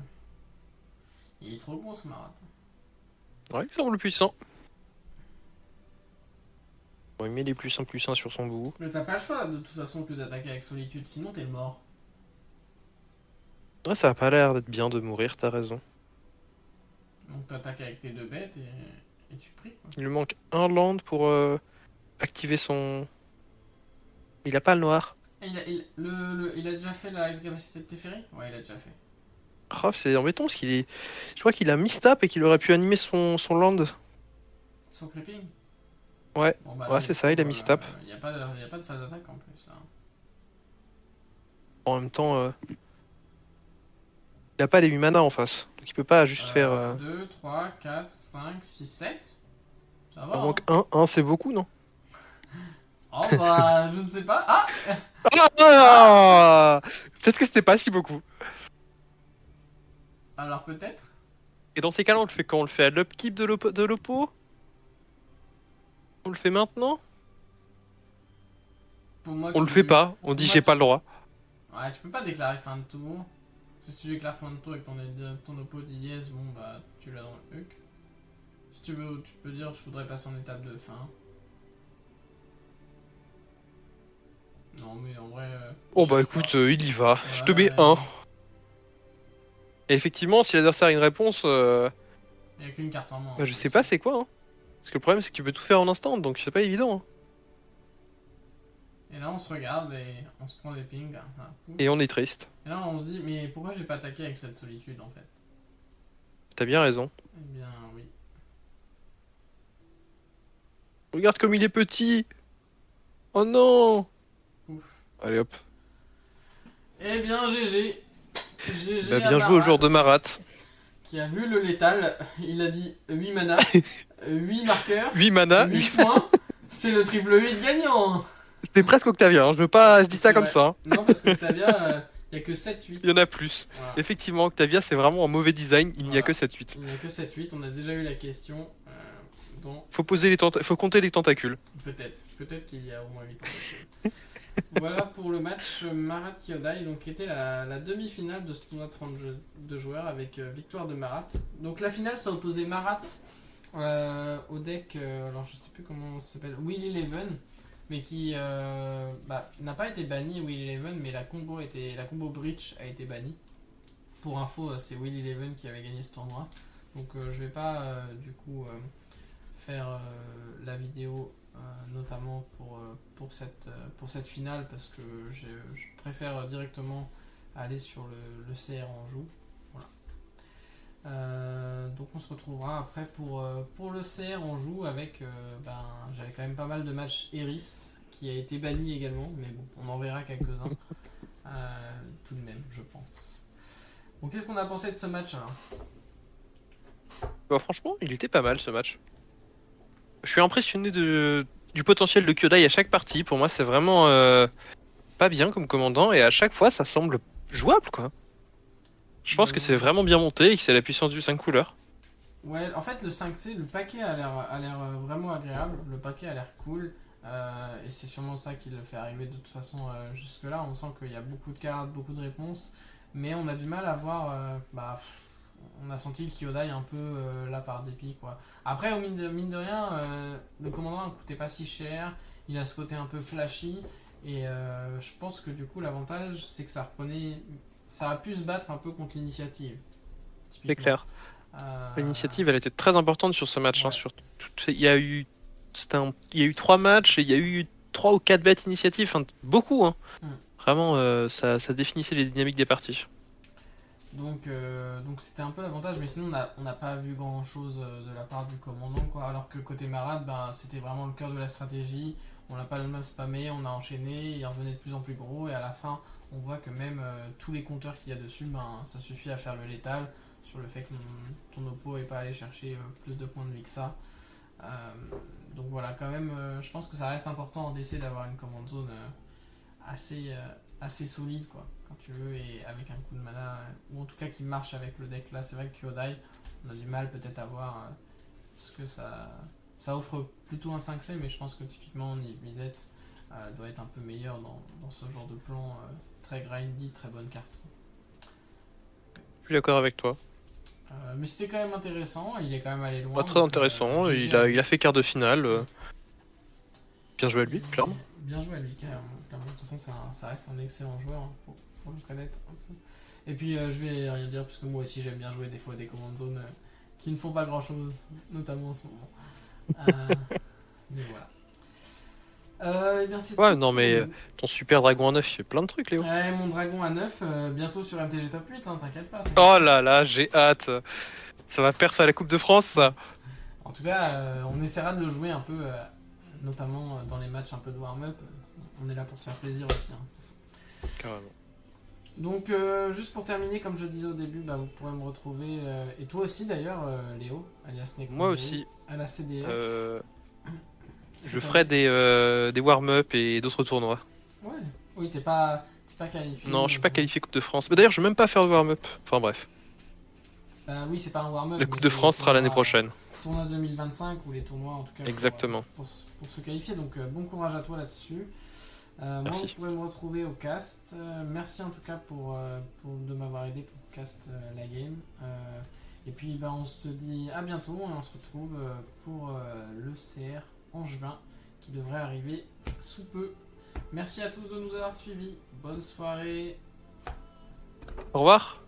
Il est trop gros, ce Marat. Ouais, il semble puissant. Bon, il met les plus 1 sur son bout. Mais t'as pas le choix, de toute façon, que d'attaquer avec Solitude, sinon t'es mort. Ouais, ça a pas l'air d'être bien de mourir, t'as raison. Donc t'attaques avec tes 2 bêtes et tu pries, quoi. Il lui manque un land pour activer son... Il a pas le noir. Et il a déjà fait la capacité de Teferi? Ouais, il a déjà fait. Oh, c'est embêtant parce qu'il est... Je crois qu'il a mistap et qu'il aurait pu animer son land. Son creeping? Ouais, Bon, bah, ouais, c'est ça, il a mistap. Il n'y a pas de phase d'attaque en plus. Là. En même temps, il a pas les 8 mana en face. Donc il peut pas juste faire... 2, 3, 4, 5, 6, 7. Ça Il va. en manque un, c'est beaucoup, non? Oh bah, je ne sais pas. Ah! Ah Peut-être que c'était pas si beaucoup. Alors peut-être? Et dans ces cas-là, on le fait quand? On le fait à l'upkeep de l'oppo? On le fait maintenant? Pour moi, On le fait pas, on pour dit moi, j'ai pas le droit. Ouais, tu peux pas déclarer fin de tour. Si tu déclares fin de tour et que ton oppo dit yes, bon bah tu l'as dans le huc. Si tu veux, tu peux dire je voudrais passer en étape de fin. Non mais en vrai... Oh bah écoute, il y va. Je te mets 1. Et effectivement, si l'adversaire a une réponse, il n'y a qu'une carte en main. bah, je sais pas c'est quoi. Hein. Parce que le problème c'est que tu peux tout faire en instant, donc c'est pas évident. Hein. Et là on se regarde et on se prend des pings. Là. Et on est triste. Et là on se dit mais pourquoi j'ai pas attaqué avec cette solitude en fait? T'as bien raison. Eh bien oui. Regarde comme il est petit. Oh non. Ouf. Allez hop. Eh bien GG. GG Bah, à bien joué au joueur de Marat. Qui a vu le létal. Il a dit 8 mana, 8 marqueurs, 8 mana, 8 points. C'est le triple 8 gagnant. C'est presque Octavien, hein. Je dis C'est ça comme vrai. ça. Hein. Non parce que Octavia, il Il n'y a que 7-8. Il y en a plus. Voilà. Effectivement, Octavia, c'est vraiment un mauvais design. Il n'y a Voilà. que 7-8. Il n'y a que 7-8. On a déjà eu la question. Faut compter les tentacules. Peut-être qu'il y a au moins 8 ans. Voilà pour le match Marat Kyodai, donc qui était la demi-finale de ce tournoi 32 joueurs avec victoire de Marat. Donc la finale, ça opposait Marat au deck, alors je sais plus comment ça s'appelle, Will Eleven, mais qui n'a pas été banni Will Eleven, mais la combo Breach a été bannie. Pour info, c'est Will Eleven qui avait gagné ce tournoi. Donc je vais pas du coup faire la vidéo notamment pour cette finale parce que je préfère directement aller sur le CR en joue. Voilà. Donc on se retrouvera après pour le CR en joue avec j'avais quand même pas mal de matchs Eris qui a été banni également, mais bon, on en verra quelques-uns tout de même, je pense. Bon, qu'est-ce qu'on a pensé de ce match alors? Bah, franchement, il était pas mal ce match. Je suis impressionné du potentiel de Kyodai à chaque partie. Pour moi, c'est vraiment pas bien comme commandant et à chaque fois, ça semble jouable quoi. Je pense que c'est vraiment bien monté et que c'est la puissance du 5 couleurs. Ouais, en fait, le 5C, le paquet a l'air vraiment agréable. Le paquet a l'air cool. Et c'est sûrement ça qui le fait arriver de toute façon jusque-là. On sent qu'il y a beaucoup de cartes, beaucoup de réponses. Mais on a du mal à voir. On a senti le Kyodai un peu là par dépit quoi. Après au mine de rien le commandant ne coûtait pas si cher, il a ce côté un peu flashy et je pense que du coup l'avantage c'est que ça a pu se battre un peu contre l'initiative. C'est clair. L'initiative elle était très importante sur ce match. Ouais. Il y a eu 3 matchs et il y a eu 3 ou 4 bêtes initiatives, enfin, beaucoup hein. Vraiment ça définissait les dynamiques des parties. Donc c'était un peu l'avantage, mais sinon on n'a pas vu grand chose de la part du commandant quoi. Alors que côté Marat, c'était vraiment le cœur de la stratégie. On l'a pas mal spammé, on a enchaîné, il revenait de plus en plus gros et à la fin on voit que même tous les compteurs qu'il y a dessus, ça suffit à faire le létal sur le fait que ton oppo n'est pas allé chercher plus de points de vie que ça. Donc voilà, quand même, je pense que ça reste important en DC d'avoir une command zone assez solide quoi, quand tu veux, et avec un coup de mana, ou en tout cas qui marche avec le deck là. C'est vrai que Kyodai, on a du mal peut-être à voir ce que ça offre plutôt un 5C, mais je pense que typiquement Nizet doit être un peu meilleur dans ce genre de plan très grindy, très bonne carte. Je suis d'accord avec toi. Mais c'était quand même intéressant, il est quand même allé loin. Pas très intéressant, il a fait quart de finale. Bien joué à lui, clairement. Bien joué à lui, clairement. De toute façon, ça reste un excellent joueur, hein, pour le connaître un peu. Et puis, je vais rien dire, parce que moi aussi, j'aime bien jouer des fois des commandes zones qui ne font pas grand chose, notamment en ce moment. Mais voilà. Eh bien, c'est Ouais, tout non, pour mais nous. ton super dragon à 9, il fait plein de trucs, Léo. Ouais, mon dragon à 9, bientôt sur MTG Top 8, hein, t'inquiète pas. Oh là là, j'ai hâte. Ça va perf à la Coupe de France, ça. En tout cas, on essaiera de le jouer un peu, notamment dans les matchs un peu de warm-up. On est là pour se faire plaisir aussi. Hein. Carrément. Donc, juste pour terminer, comme je disais au début, vous pourrez me retrouver, et toi aussi d'ailleurs, Léo, alias Neko, Moi aussi. à la CDF. Je ferai des warm-up et d'autres tournois. Ouais, oui, t'es pas qualifié. Non, je suis pas qualifié Coupe de France. Mais d'ailleurs, je vais même pas faire de warm-up. Enfin bref. Oui, c'est pas un warm-up. La Coupe de France sera l'année prochaine. Tournoi 2025 ou les tournois en tout cas. Exactement. Pour se qualifier. Donc bon courage à toi là-dessus. Moi, vous pourrez me retrouver au cast. Merci en tout cas de m'avoir aidé pour cast la game. Et puis on se dit à bientôt et on se retrouve pour le CR Angevin qui devrait arriver sous peu. Merci à tous de nous avoir suivis. Bonne soirée. Au revoir.